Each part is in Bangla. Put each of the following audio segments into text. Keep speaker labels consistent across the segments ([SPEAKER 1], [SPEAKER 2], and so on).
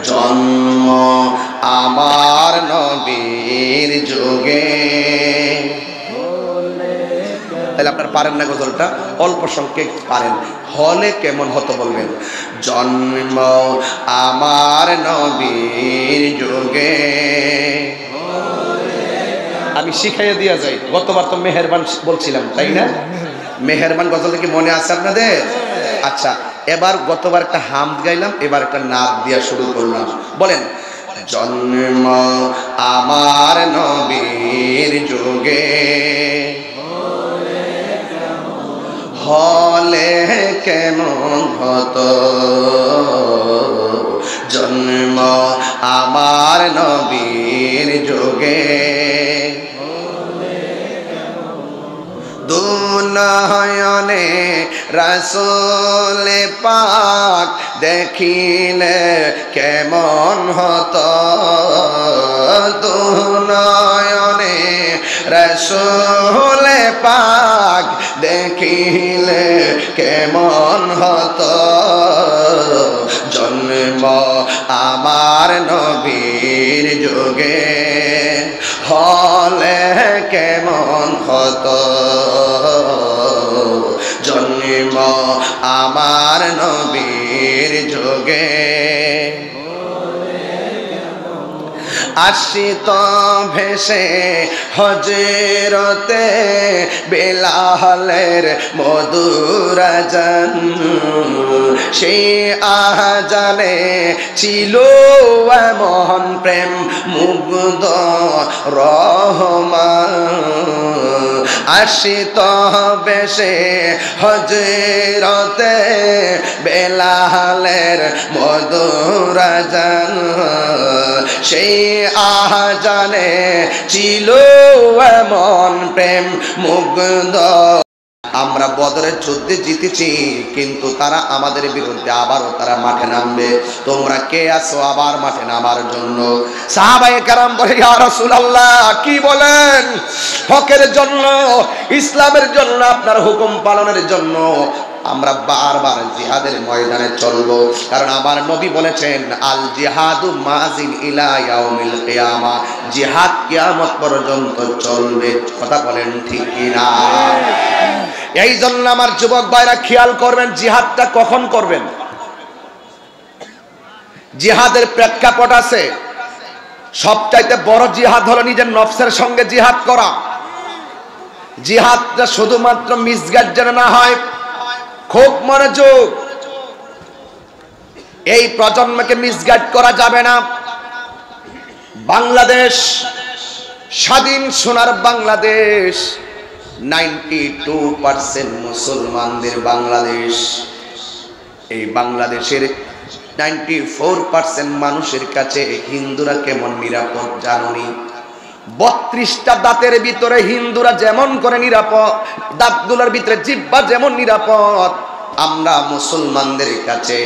[SPEAKER 1] জন্ম আমার নবীর যুগে। তাহলে আপনার পারেন না গজলটা, অল্প সংখ্যক পারেন, হলে কেমন হতো বলবেন। জন্ম আমার নবীর যুগে। আমি শিখাইয়া দিয়া যাই, গতবার তো মেহেরবান বলছিলাম তাই না? মেহেরবান গজলটা কি মনে আছে আপনাদের? আচ্ছা, এবার গতবার একটা হামদ গাইলাম, এবার একটা নাদ দিয়া শুরু করলাম। বলেন, জন্ম আমার নবীর যুগে, হলে কেমন হতো। জন্ম আমার নবীর যুগে, দুনয়নে রাসূল পাক দেখিলে কেমন হতো। দুনয়নে রাসূল পাক দেখিলে কেমন হতো। জন্ম আমার নবীর যুগে, হলে কেমন হতো। জন্ম আমার নবীর যুগে, আসিত ভেসে হজরতে বেলালের মধুর আযান। সেই আযানে ছিল এমন প্রেম মুগ্ধ রহমান। আসিত ভেসে হজরতে বেলালের মধুর আযান। সেই আযানে ছিল এমন প্রেম মুগ্ধ। আমরা বদরের যুদ্ধে জিতেছি, কিন্তু তারা আমাদের বিরুদ্ধে আবারও তারা মাঠে নামবে। তোমরা কে আছো আবার মাঠে নামার জন্য? সাহাবায়ে কেরাম বলে, ইয়া রাসূলুল্লাহ, কি বলেন? হকের জন্য, ইসলামের জন্য, আপনার হুকুম পালনের জন্য আমরা বারবার জিহাদের ময়দানে চলবো। কারণ আমার নবী বলেছেন, আল জিহাদু মাজিন ইলা ইয়াউমিল কিয়ামা, জিহাদ কিয়ামত পর্যন্ত চলবে। কথা বলেন ঠিক কিনা? এই জন্য আমার যুবক ভাইরা খেয়াল করবেন, জিহাদটা কখন করবেন। জিহাদের প্রেক্ষাপট আছে। সবচাইতে বড় জিহাদ হলো নিজের নফসের সঙ্গে জিহাদ করা। জিহাদটা শুধুমাত্র মিসগাইড যেন না হয়। খুব মনোযোগ, এই প্রজন্মকে মিসগাইড করা যাবে না। বাংলাদেশ স্বাধীন সোনার বাংলাদেশ, 92% মুসলমানদের বাংলাদেশ। এই বাংলাদেশের 94% মানুষের কাছে হিন্দুরা কেমন নিরাপদ জানুনি? 32টা দাঁতের ভিতরে হিন্দুরা যেমন করে নিরাপদ, দাঁতগুলোর ভিতরে জিহ্বা যেমন নিরাপদ, আমরা মুসলমানদের কাছে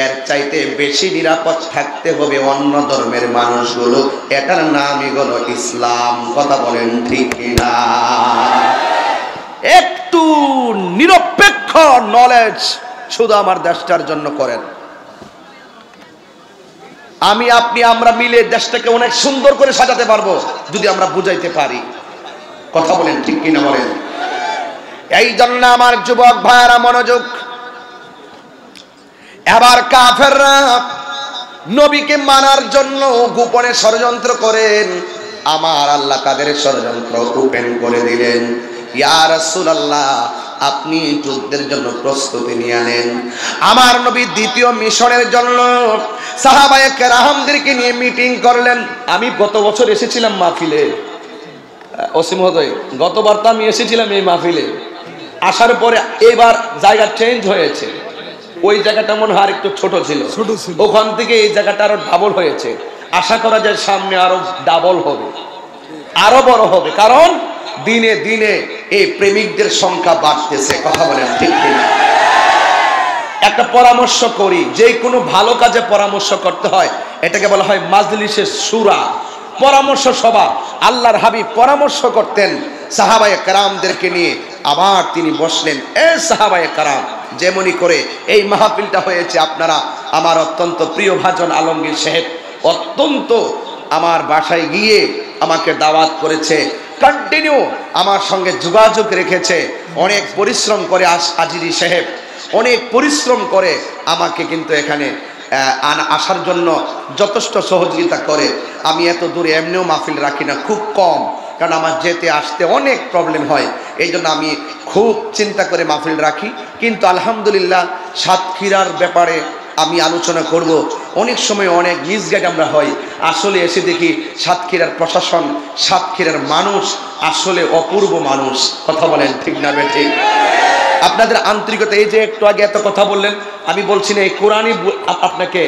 [SPEAKER 1] এর চাইতে বেশি নিরাপদ থাকতে হবে অন্য ধর্মের মানুষগুলো। এটার নামই হলো ইসলাম। কথা বলেন ঠিক কিনা? একটু নিরপেক্ষ নলেজ শুধু আমার দেশটার জন্য করেন। আমি, আপনি, আমরা মিলে দেশটাকে অনেক সুন্দর করে সাজাতে পারবো যদি আমরা বুঝাইতে পারি। কথা বলেন ঠিক কিনা বলেন? এই জন্য আমার যুবক ভাইয়েরা মনোযোগ। এবার কাফেররা নবীকে মানার জন্য গোপনে ষড়যন্ত্র করেন। আমার আল্লাহ তাদের ষড়যন্ত্র ওপেন করে দিলেন। ইয়া রাসূলুল্লাহ, আপনি যুদ্ধের জন্য প্রস্তুতি নিয়ে নেন। আমার নবী দ্বিতীয় মিশনের জন্য সাহাবায়ে কেরামদেরকে নিয়ে মিটিং করলেন। আমি গত বছর এসেছিলাম মাহফিলে, ওসি মহোদয়, গতবার তো আমি এসেছিলাম এই মাহফিলে। আসার পরে এবার জায়গা চেঞ্জ হয়েছে। ওই জায়গাটা মনে হয় একটু ছোট ছিল, ওখান থেকে এই জায়গাটা আরো ডাবল হয়েছে। আশা করা যায় সামনে আরো ডাবল হবে, আরো বড় হবে। কারণ দিনে দিনে এই প্রেমিকদের সংখ্যা বাড়তেছে। কথা বলেন ঠিক কিনা? একটা পরামর্শ করি, যে কোনো ভালো কাজে পরামর্শ করতে হয়, এটাকে বলা হয় মাজলিসে শুরা, পরামর্শ সভা। আল্লাহর হাবিব পরামর্শ করতেন সাহাবায়ে কেরামদেরকে নিয়ে। আবার তিনি বসলেন, এ সাহাবায়ে কেরাম, যেমনি করে এই মাহফিলটা হয়েছে, আপনারা আমার অত্যন্ত প্রিয় ভাজন আলমগীর সাহেব অত্যন্ত আমার বাসায় গিয়ে আমাকে দাওয়াত করেছে, কন্টিনিউ আমার সঙ্গে যোগাযোগ রেখেছে, অনেক পরিশ্রম করে আজিরি সাহেব অনেক পরিশ্রম করে আমাকে কিন্তু এখানে আসার জন্য যথেষ্ট সহযোগিতা করে। আমি এত দূরে এমনিও মাহফিল রাখি না, খুব কম, কারণ আমার যেতে আসতে অনেক প্রবলেম হয়, এই জন্য আমি খুব চিন্তা করে মাহফিল রাখি। কিন্তু আলহামদুলিল্লাহ সাতক্ষীরার ব্যাপারে আমি আলোচনা করব। অনেক সময় অনেক মিসগাইড আমরা হই, আসলে এসে দেখি সাতক্ষীরার প্রশাসন, সাতক্ষীরার মানুষ আসলে অপূর্ব মানুষ। কথা বলেন ঠিক না বেঠিক? আপনাদের আন্তরিকতা, এই যে একটু আগে এত কথা বললেন, আমি বলছি না এই কোরআনই আপনাকে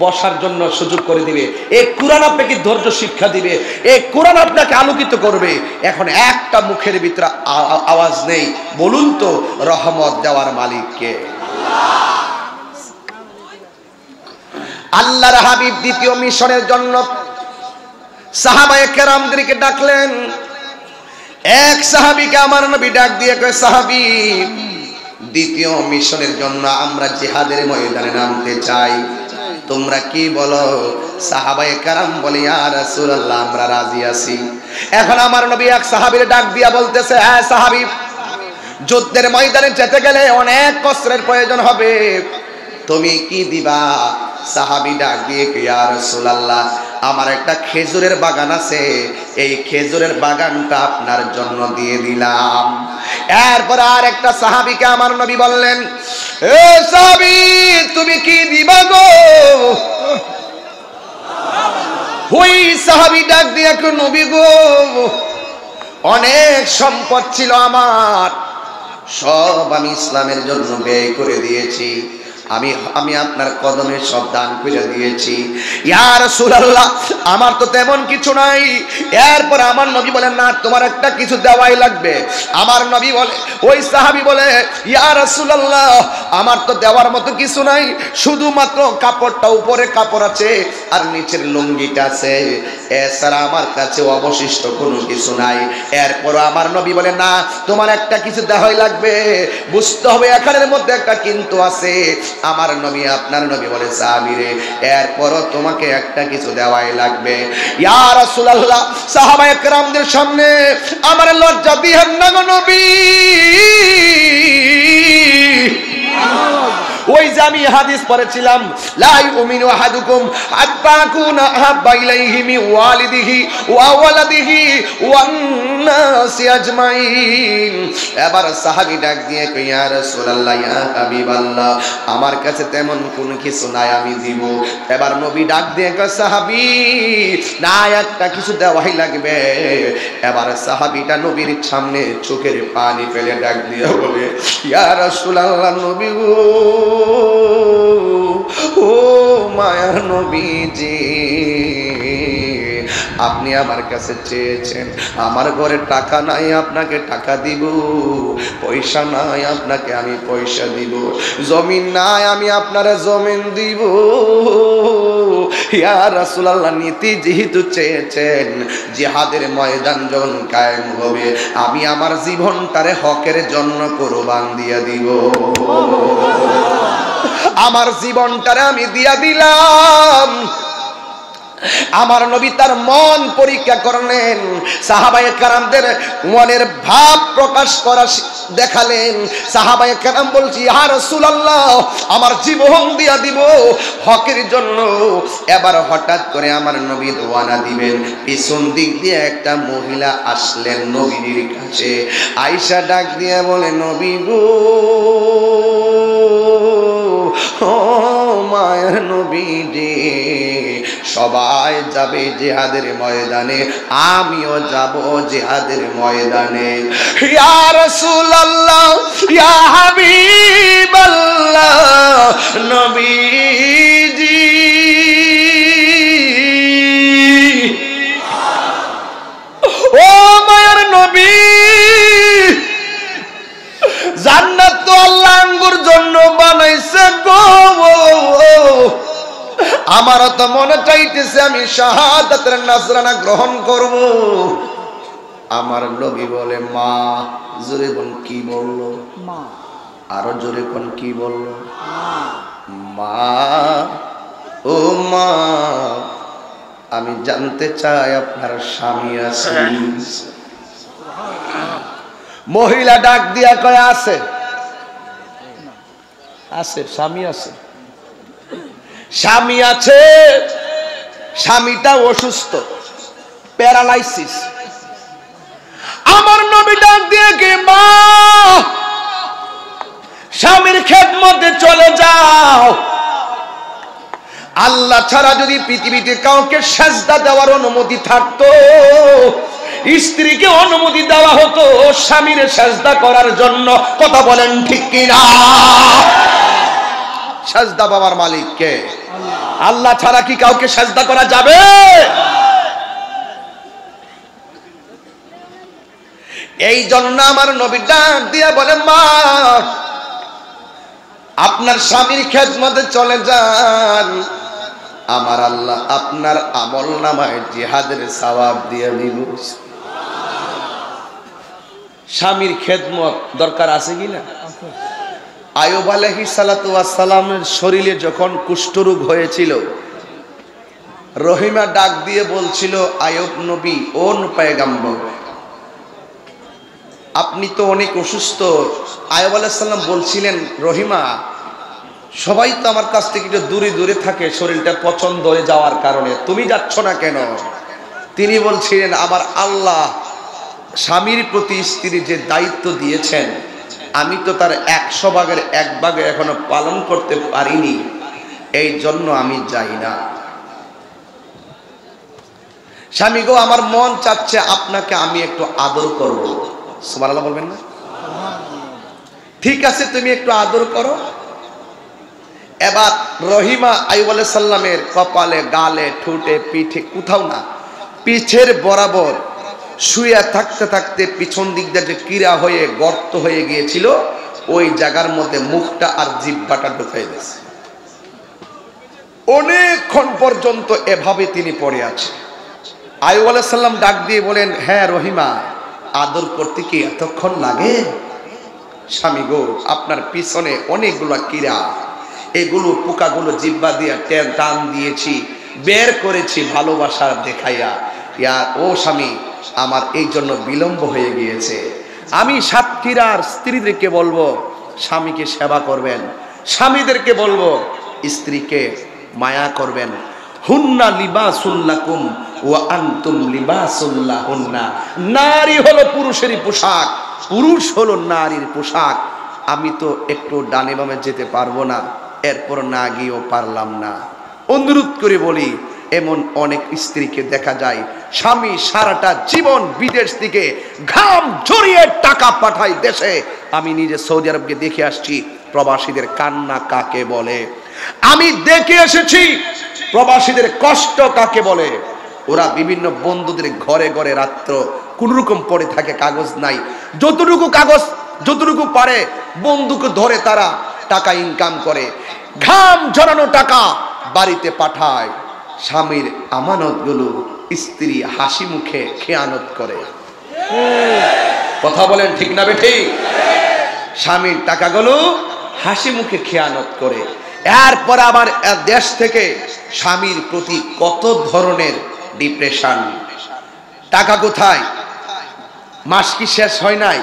[SPEAKER 1] বসার জন্য সুযোগ করে দিবে, এই কোরআন আপনাকে ধৈর্য শিক্ষা দিবে, এই কোরআন আপনাকে আলোকিত করবে। এখন একটা মুখের ভিতরে আওয়াজ নেই, বলুন তো রহমত দেওয়ার মালিক কে? আল্লাহর হাবিব দ্বিতীয় মিশনের জন্য সাহাবায়ে কেরামদেরকে ডাকলেন। এক সাহাবীকে আমার নবী ডাক দিয়ে কয়, সাহাবী, দ্বিতীয় মিশনের জন্য আমরা জিহাদের ময়দানে নামতে চাই, তোমরা কি বলো? সাহাবায়ে কেরাম বলে, ইয়া রাসূলুল্লাহ, আমরা রাজি আছি। এখন আমার নবী এক সাহাবীর ডাক দিয়া বলতেছে, হ্যাঁ সাহাবী, যুদ্ধের ময়দানে যেতে গেলে অনেক কষ্টের প্রয়োজন হবে, তুমি কি দিবা? সাহাবী ডাক দিয়ে, ইয়া রাসূলুল্লাহ, আমার একটা খেজুরের বাগান আছে, এই খেজুরের বাগানটা আপনার জন্য দিয়ে দিলাম। এরপর আর একটা সাহাবীকে আমার নবী বললেন, এ সাহাবী, তুমি কি দিবা গো? ওই সাহাবী ডাক দিয়ে, নবী গো, অনেক সম্পদ ছিল আমার, সব আমি ইসলামের জন্য ব্যয় করে দিয়েছি, আমি আপনার কদমে সব দান করে দিয়েছি। ইয়া রাসূলুল্লাহ, আমার তো তেমন কিছু নাই। এরপর আমার নবী বলেন, না, তোমার একটা কিছু দেওয়াই লাগবে। আমার নবী বলে, ওই সাহাবী বলে, ইয়া রাসূলুল্লাহ, আমার তো দেওয়ার মতো কিছু নাই, শুধুমাত্র কাপড়টা, উপরে কাপড় আছে আর নিচের লুঙ্গিটা আছে, এছাড়া আমার কাছে অবশিষ্ট কোনো কিছু নাই। এরপর আমার নবী বলে, না, তোমার একটা কিছু দেওয়াই লাগবে। বুঝতে হবে এখানের মধ্যে একটা কিন্তু আছে। আমার নবী, আপনার নবী বলে, সাহাবীরে, এরপরও তোমাকে একটা কিছু দেওয়াই লাগবে। ইয়া রাসূলুল্লাহ, সাহাবায়ে কেরামদের সামনে আমার লজ্জা দিয়েন না গো নবী। ওই যে আমি হাদিস পড়েছিলাম, লা ইউমিনু আহাদুকুম হাত্তা কুনা আহাব্বা ইলাইহি মিন ওয়ালিদিহি ওয়া ওয়ালাদিহি ওয়ান নাসি আজমাইন। এবার সাহাবী ডাক দিয়ে কই, ইয়া রাসূলুল্লাহ, ইয়া হাবিবাল্লাহ, আমার কাছে তেমন কোনো কিছু নাই, আমি দিব। এবার নবী ডাক দিয়ে কয়, সাহাবী, না, একটা কিছু দেওয়াই লাগবে। এবার সাহাবীটা নবীর সামনে চোখের পানি ফেলে ডাক দিয়ে বলে, ইয়া রাসূলুল্লাহ, নবী গো, ও মায়ার নবীজি, আপনি আমার কাছে চেয়েছেন, আমার ঘরে টাকা নাই, আপনাকে টাকা দিব, পয়সা নাই, আপনাকে আমি পয়সা দিব, জমিন নাই, আমি আপনারে জমিন দিব। ইয়া রাসূলুল্লাহ, নীতি যেহেতু চেয়েছেন, জিহাদের ময়দান যখন কায়েম হবে, আমি আমার জীবনটারে হকের জন্য কুরবান দিয়ে দিব, আমার জীবনটারে আমি দিয়া দিলাম। আমার নবী তার মন পরীক্ষা করলেন, সাহাবায়ে কেরামদের মনের ভাব প্রকাশ করা দেখালেন। সাহাবায়ে কেরাম বলছি, ইয়া রাসূলুল্লাহ, আমার জীবন দিয়া দিব হকের জন্য। এবার হঠাৎ করে আমার নবী রওনা দিবেন, পিছন দিক দিয়ে একটা মহিলা আসলেন নবীর কাছে। আয়েশা ডাক দিয়ে বলে, নবী গো, ও মায়ের নবী রে, সবাই যাবে জিহাদের ময়দানে, আমিও যাব জিহাদের ময়দানে। ইয়া রাসূলুল্লাহ, ইয়া হাবিবাল্লাহ, নবীজি, ও মায়ের নবী, জান্নাত তো আল্লাহ আঙ্গুর জন্য বানাইছে গো, আমারও তো মনে চাইতেছে আমি শাহাদাতের নজরানা গ্রহণ করব। আমার নবী বলে, মা, জোরে বল, কি বললো? মা। আরো জোরে কোন কি বলল? মা, ও মা, আমি জানতে চাই আপনার স্বামী আছে? মহিলা ডাক দিয়া কয় আছে। আছে, স্বামী আছে। স্বামী আছে, স্বামীটা অসুস্থ, প্যারালাইসিস। আমার নবী ডাক দিয়ে কি, মা, স্বামীর খেদমতে চলে যাও। আল্লাহ ছাড়া যদি পৃথিবীতে কাউকে সেজদা দেওয়ার অনুমতি থাকতো, স্ত্রীকে অনুমতি দেওয়া হতো স্বামীর সেজদা করার জন্য। কথা বলেন ঠিক কিনা? সেজদা বাবার মালিক কে? আল্লাহ ছাড়া কি কাউকে সেজদা করা যাবে? এই জন্য আমার নবী ডাক দিয়া বলেন, মা, আপনার স্বামীর খেদমতে চলে যান, আমার আল্লাহ আপনার আমল নামায় জিহাদের সওয়াব দিয়ে দিব। স্বামীর খেদমত দরকার আছে কিনা? আয়ুব আলাইহিস সালাতু ওয়াস সালামের শরীরে যখন কুষ্ঠরোগ হয়েছিল, রহিমা ডাক দিয়ে বলছিল, আয়ুব নবী, ও পয়গম্বর, আপনি তো অনেক অসুস্থ। আয়ুব আলাইহিস সালাম বলছিলেন, রহিমা, সবাই তো আমার কাছ থেকে একটু দূরে দূরে থাকে শরীরটা পছন্দ হয়ে যাওয়ার কারণে, তুমি যাচ্ছ না কেন? তিনি বলছিলেন, আমার আল্লাহ স্বামীর প্রতি স্ত্রীর যে দায়িত্ব দিয়েছেন, আমি তো তার 100 ভাগের 1 ভাগ এখনো পালন করতে পারিনি, এই জন্য আমি যাই না। স্বামী গো, আমার মন চাচ্ছে আপনাকে আমি একটু আদর করব। সুবহানাল্লাহ বলবেন না? ঠিক আছে, তুমি একটু আদর করো। এবার রহিমা আইয়ুব আলাইহিস সালামের কপালে, গালে, ঠোঁটে, পিঠে, কোথাও না, পিঠের বরাবর শুয়ে থাকতে থাকতে পিছন দিক দিয়ে যে কিরা হয়ে গর্ত হয়ে গিয়েছিল, ওই জায়গার মধ্যে মুখটা আর জিহ্বাটা ঢুকাই দিয়েছে। অনেকক্ষণ পর্যন্ত এভাবে তিনি পড়ে আছে। আইয়ুব আলাইহিস সালাম ডাক দিয়ে বলেন, হ্যাঁ রহিমা, আদর করতে কি এতক্ষণ লাগে? স্বামী গো, আপনার পিছনে অনেকগুলো কিরা, এগুলো পোকাগুলো জিহ্বা দিয়ে টান দিয়েছি, বের করেছি ভালোবাসা দেখাইয়া। ইয়ার ও স্বামী, আমার এই জন্য বিলম্ব হয়ে গিয়েছে। আমি সাতক্ষীরার স্ত্রীদেরকে বলবো স্বামীকে সেবা করবেন, স্বামীদেরকে বলবো স্ত্রীকে মায়া করবেন। হুন্না লিবাসুল লাকুম ওয়া আনতুম লিবাসুল লাহুন্না। নারী হলো পুরুষেরই পোশাক, পুরুষ হলো নারীর পোশাক। আমি তো একটু ডানে বামে যেতে পারবো না, এরপর না গিয়েও পারলাম না। অনুরোধ করে বলি, এমন অনেক স্ত্রীকে দেখা যায় স্বামী সারাটা জীবন বিদেশ থেকে ঘাম ঝরিয়ে টাকা পাঠায় দেশে। আমি নিজে সৌদি আরবকে দেখে আসছি প্রবাসীদের কান্না কাকে বলে, আমি দেখে এসেছি প্রবাসীদের কষ্ট কাকে বলে। ওরা বিভিন্ন বন্ধুদের ঘরে ঘরে রাত্র কোন রকম পড়ে থাকে, কাগজ নাই, যতটুকু কাগজ যতটুকু পারে বন্ধুকে ধরে তারা টাকা ইনকাম করে, ঘাম ঝরানো টাকা বাড়িতে পাঠায়। স্বামীর আমানতগুলো স্ত্রী হাসি মুখে খেয়ানত করে। কথা বলেন ঠিক না বেঠিক? স্বামীর টাকাগুলো হাসি মুখে খেয়ানত করে। এরপর আবার দেশ থেকে স্বামীর প্রতি কত ধরনের ডিপ্রেশন। টাকা কোথায়? মাস কি শেষ হয় নাই?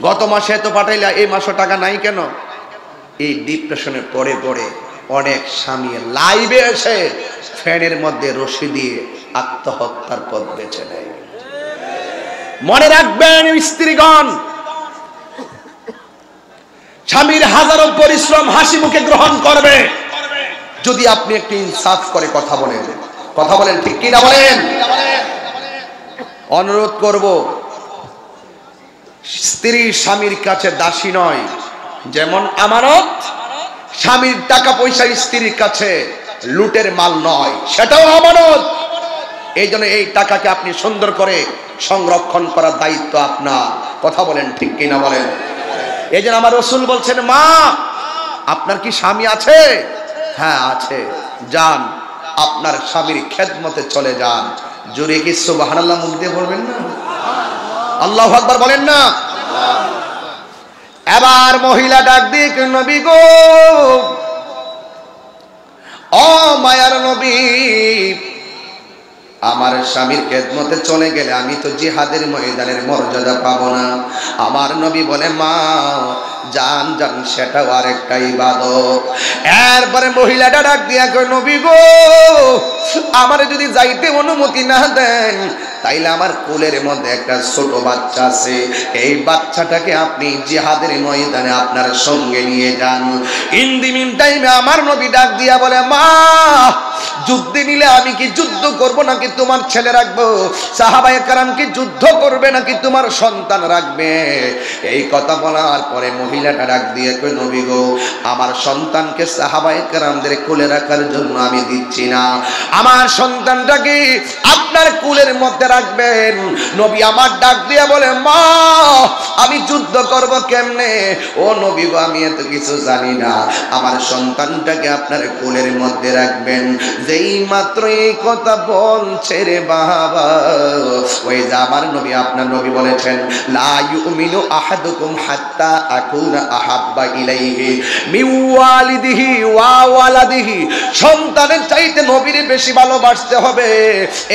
[SPEAKER 1] গত মাসে এত পাঠাইলা, এই মাসে টাকা নাই কেন? এই ডিপ্রেশনে পড়ে পড়ে অনেক স্বামী লাইভে এসে ফ্যানের মধ্যে রশি দিয়ে আত্মহত্যার পথ বেছে নেয়। মনে রাখবেন স্ত্রীগণ, স্বামীর হাজারো পরিশ্রম হাসি মুখে গ্রহণ করবে যদি আপনি একটু ইনসাফ করে কথা বলেন। কথা বলেন ঠিক কিনা বলেন? অনুরোধ করব, স্ত্রী স্বামীর কাছে দাসী নয়, যেমন আমানত। স্বামীর টাকা পয়সা স্ত্রীর কাছে লুটের মাল নয়, সেটাও আমানত। এই জন্য এই টাকাকে আপনি সুন্দর করে সংরক্ষণ করার দায়িত্ব আপনার। কথা বলেন ঠিক কিনা বলেন? এই জন্য আমার রাসূল বলছেন, মা, আপনার কি স্বামী আছে? হ্যাঁ আছে। যান, আপনার স্বামীর খেদমতে চলে যান। জোরে কি সুবহানাল্লাহ মুখ দিয়ে বলবেন না? আল্লাহু আকবার বলেন না? এবার মহিলা ডাক দিয়ে নবী গো, ও মায়ার নবী, আমার স্বামীর খেদমতে চলে গেলে আমি তো জিহাদের ময়দানের মর্যাদা পাবো না। আমার নবী বলে, মা জান জান, সেটাও আরেকটা ইবাদত। এরপরে মহিলাটা ডাক দিয়া কয়, নবী গো, আমার যদি যাইতে অনুমতি না দেন, তাইলে আমার কোলের মধ্যে একটা ছোট বাচ্চা আছে, এই বাচ্চাটাকে আপনি জিহাদের ময়দানে আপনার সঙ্গে নিয়ে যান। ইন দি মিন টাইমে আমার নবী ডাক দিয়া বলে, মা যুদ্ধে নিলে আমি কি যুদ্ধ করব নাকি তোমার ছেলে রাখবো? সাহাবায়ে কেরাম কি যুদ্ধ করবে নাকি তোমার সন্তান রাখবে? এই কথা বলার পরে মহিলাটা ডাক দিয়ে কই, নবী গো, আমার সন্তানকে সাহাবায়ে কেরামদের কোলে রাখার জন্য আমি দিচ্ছি না, আমার সন্তানটাকে আপনার কোলের মধ্যে রাখবেন। নবী আমার ডাক দিয়ে বলে, মা আমি যুদ্ধ করব কেমনে? ও নবী গো, আমি এত কিছু জানি না, আমার সন্তানটাকে আপনার কোলের মধ্যে রাখবেন। যেই মাত্র এই কথা বলছে রে বাবা, ওই যে আমার নবী, আপনার নবী বলেছেন, লা ইউমিনু আহাদুকুম হাত্তা আকুনা আহাব্বা ইলাইহি মিন ওয়ালিদিহি ওয়া ওয়ালাদিহি। সন্তানের চাইতে নবীর বেশি ভালোবাসতে হবে।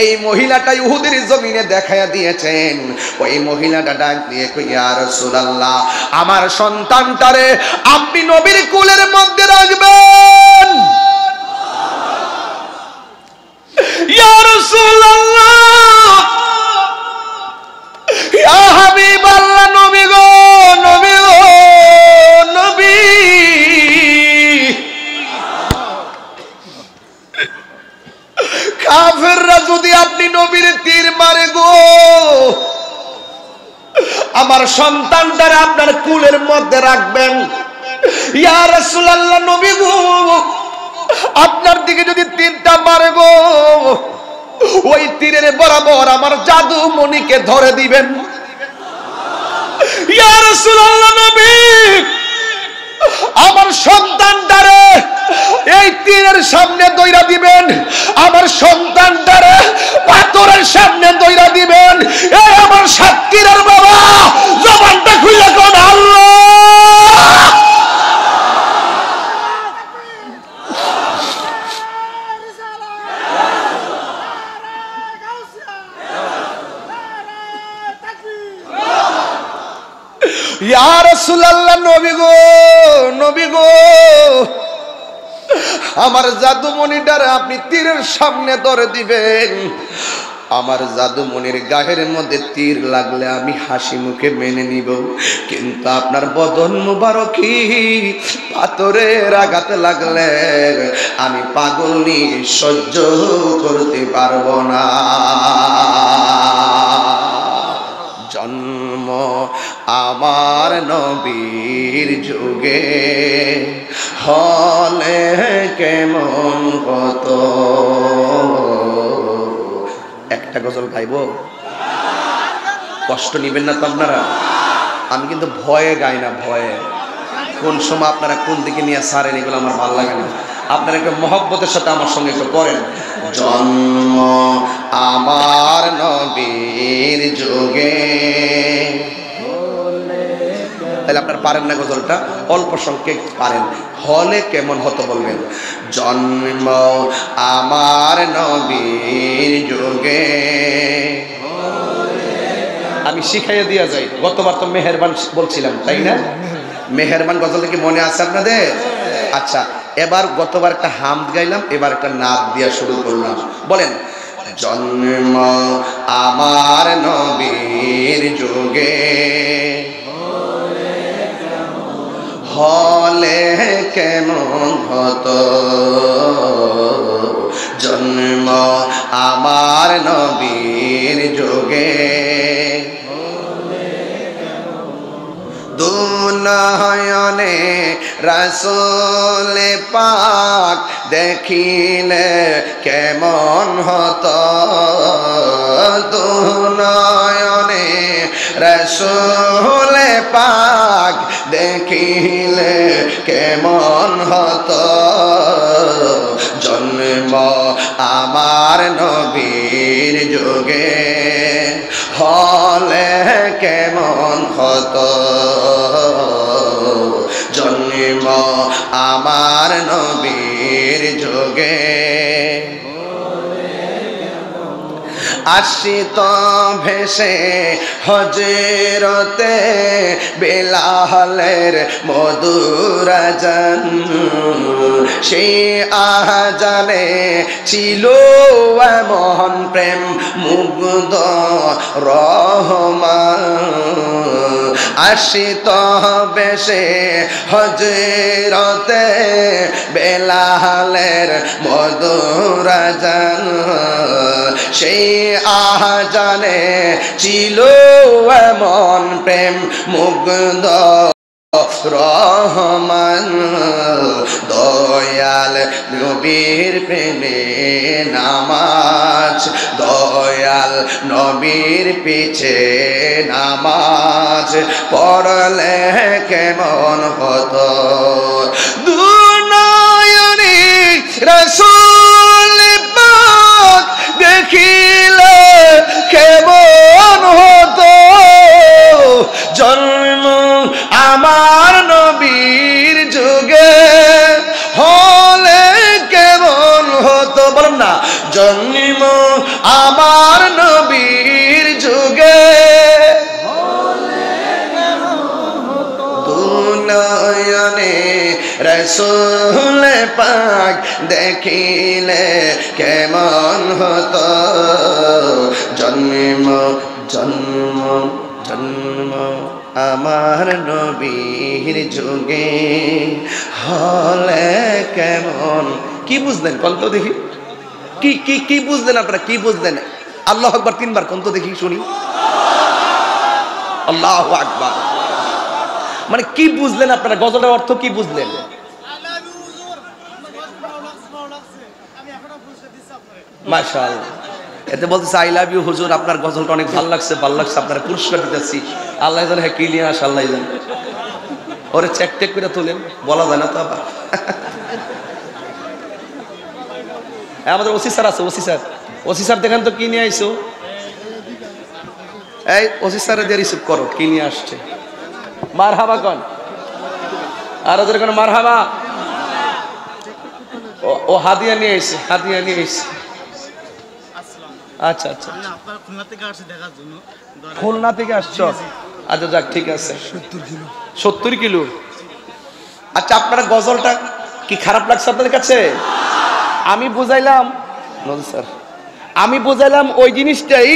[SPEAKER 1] এই মহিলাটা ইহুদের জমিনে দেখায়া দিয়েছেন। ওই মহিলাটা ডাক দিয়ে কই, ইয়া রাসূলুল্লাহ, আমার সন্তানটারে আপনি নবীর কোলের মধ্যে রাখবেন। ইয়া রাসূলুল্লাহ, ইয়া হাবিবাল্লাহ, নবী গো, নবী গো, নবী। কাফেররা যদি আপনি নবীর তীর মারে গো, আমার সন্তানটারে আপনার কুলের মধ্যে রাখবেন। ইয়া রাসূলুল্লাহ, নবী গো, আপনার দিকে যদি তীরটা মারে গো, ওই তীরের বরাবর আমার জাদু মণিকে ধরে দিবেন। ইয়া রাসূলুল্লাহ, নবী, আমার সন্তানটারে এই তীরের সামনে দইরা দিবেন, আমার সন্তানটারে পাথরের সামনে দইরা দিবেন। এই আমার সাতক্ষীরার বাবা, জবানটা খুলে কোন আল্লাহ। ইয়া রাসূলুল্লাহ, নবী গো, নবী গো, আমার জাদুমণিটারে আপনি তীরের সামনে ধরে দিবেন। আমার জাদুমণির গায়ের মধ্যে তীর লাগলে আমি হাসি মুখে মেনে নিব, কিন্তু আপনার বদন মুবারকি পাথরের আঘাত লাগলে আমি পাগলনি সহ্য করতে পারবো না। জন্ম আমার নবীর যুগে হলে কেমন কত। একটা গজল গাইবো, কষ্ট নিবেন না তো আপনারা? আমি কিন্তু ভয়ে গাই না, ভয়ে। কোন সময় আপনারা কোন দিকে নিয়ে সারেন, এগুলো আমার ভালো লাগে না। আপনারা একটু মহব্বতের সাথে আমার সঙ্গে একটু করেন। জন্ম আমার নবীর যুগে, তাহলে আপনার পারেন না গজলটা, অল্প সংখ্যক পারেন। হলে কেমন হতো বলবেন, জন্ম আমার নবীর যুগে। আমি শিখাইয়া দিয়া যাই, গতবার তো মেহেরবান বলছিলাম, তাই না? মেহেরবান গজলটা কি মনে আছে আপনাদের? আচ্ছা, এবার গতবার একটা হামদ গাইলাম, এবার একটা নাদ দিয়া শুরু করলাম। বলেন, জন্ম আমার নবীর যুগে হলে কেমন হতো। জন্ম আমার নবীর যুগে দুনয়নে রাসূল পাক দেখিলে কেমন হতো। দুনয়নে রাসূল পাক দেখিলে কেমন হতো। জন্ম আমার নবীর যুগে হলে কেমন হতো। জন্ম আমার নবীর যুগে আশিত ভেসে হজরতে বেলালের মধুর আজান সেই আজানে ছিল এমন প্রেম মুগ্ধ রহমান আশিত ভেসে হজরতে বেলালের মধুর আজান সেই আজানে ছিল এমন প্রেম মুগ্ধ রহমান দয়াল নবীর প্রেমে নামাজ দয়াল নবীর পিছে নামাজ পড়লে কেমন হতো দুনয়নে রাসূল পাক দেখিলে কেমন হতো জন্ম আমার নবীর যুগে হলে কেমন হতো বলুন না জন্ম আমার নবীর যুগে দুনয়নে রাসূল পাক দেখিলে কেমন হতো জন্ম জন্ম জন্ম আমার নবীর যুগে হলে কেমন কি বুঝলেন কোন তো দেখি কি কি কি বুঝলেন আপনারা কি বুঝলেন আল্লাহু আকবার তিনবার কোন তো দেখি শুনি আল্লাহু আকবার মানে কি বুঝলেন আপনারা গজলের অর্থ কি বুঝলেন মাশাআল্লাহ এতে বলতেছে আই লাভ ইউ হুজুর আপনার গজলটা অনেক ভালো লাগছে আপনারা পুরস্কার দিতেছি আল্লাহ জানে হ্যাঁ কি নিয়ে আসে আল্লাহ জানে ওরে চেক টেক করে তোলেন বলা যায় না তো আবার আমাদের ওসি স্যার আছে ওসি স্যার দেখেন তো কি নিয়ে আইছো এই ওসি স্যারে দিয়ে রিসিভ করো কি নিয়ে আসছে মারহাবা কোন আর ওদের কোন মারহাবা ও হাদিয়া নিয়ে এসে আচ্ছা আচ্ছা
[SPEAKER 2] আপনার খুলনা থেকে আসছে দেখার জন্য
[SPEAKER 1] খুলনা থেকে আসছো আচ্ছা যাক ঠিক আছে 70 কিলো আচ্ছা আপনারা গজলটা কি খারাপ লাগছে আপনাদের কাছে আমি বুঝাইলাম স্যার আমি বুঝাইলাম ওই জিনিসটাই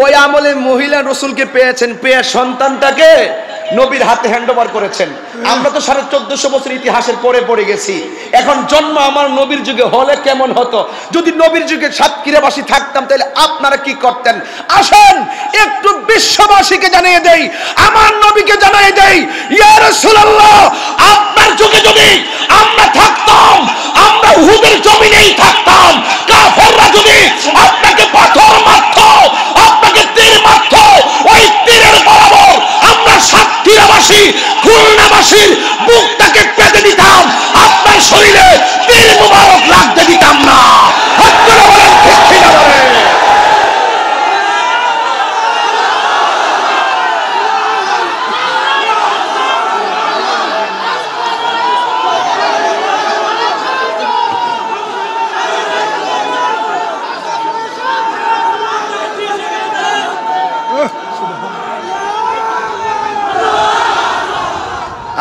[SPEAKER 1] ওই আমলে মহিলা রসুলকে পেয়েছেন পেয়ে সন্তানটাকে নবীর হাতে হ্যান্ডওভার করেছেন আমরা তো 1450 বছর ইতিহাসের পড়ে গেছি এখন জন্ম আমার নবীর যুগে হলে কেমন হতো যদি নবীর যুগে সাতক্ষীরাবাসী থাকতাম তাহলে আপনারা কি করতেন আসেন একটু বিশ্ববাসীকে জানিয়ে দেই আমার নবীকে জানিয়ে দেই ইয়া রাসূলুল্লাহ আপনার যুগে যদি আমরা থাকতাম আমরা উহুদের জমিনেই থাকতাম কাফেররা যদি আপনাকে পাথর মারতো আপনাকে তীর মারতো ওই তীরের বরাবর আমরা সাতক্ষীরাবাসী খুলনাবাসীর বুকটাকে পেতে দিতাম আপনার শরীরে তীর মুবারক লাগতে দিতাম না আপনারা বলেন ঠিক কিনা বলেন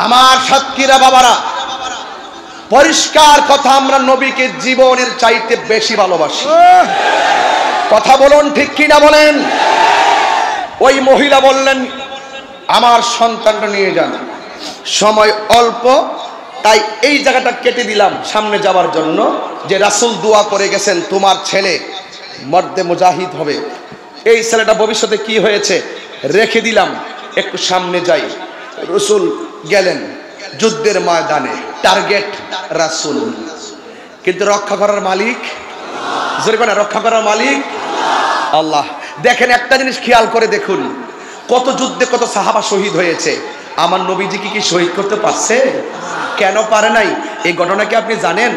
[SPEAKER 1] আমার সাতক্ষীরা বাবারা পরিষ্কার কথা আমরা নবীকে জীবনের চাইতে বেশি ভালোবাসি কথা বলুন ঠিক কিনা বলেন ওই মহিলা বললেন আমার সন্তানটা নিয়ে যান সময় অল্প তাই এই জায়গাটা কেটে দিলাম সামনে যাওয়ার জন্য যে রাসূল দোয়া করে গেছেন তোমার ছেলে মর্দে মুজাহিদ হবে এই ছেলেটা ভবিষ্যতে কি হয়েছে রেখে দিলাম একটু সামনে যাই রাসূল গেলেন যুদ্ধের ময়দানে টার্গেট রাসূল কিন্তু রক্ষা করার মালিক জরিমানা রক্ষা করার মালিক আল্লাহ দেখেন একটা জিনিস খেয়াল করে দেখুন কত যুদ্ধে কত সাহাবা শহীদ হয়েছে আমার নবীজি কি শহীদ করতে পারছে কেন পারে নাই এই ঘটনা কি আপনি জানেন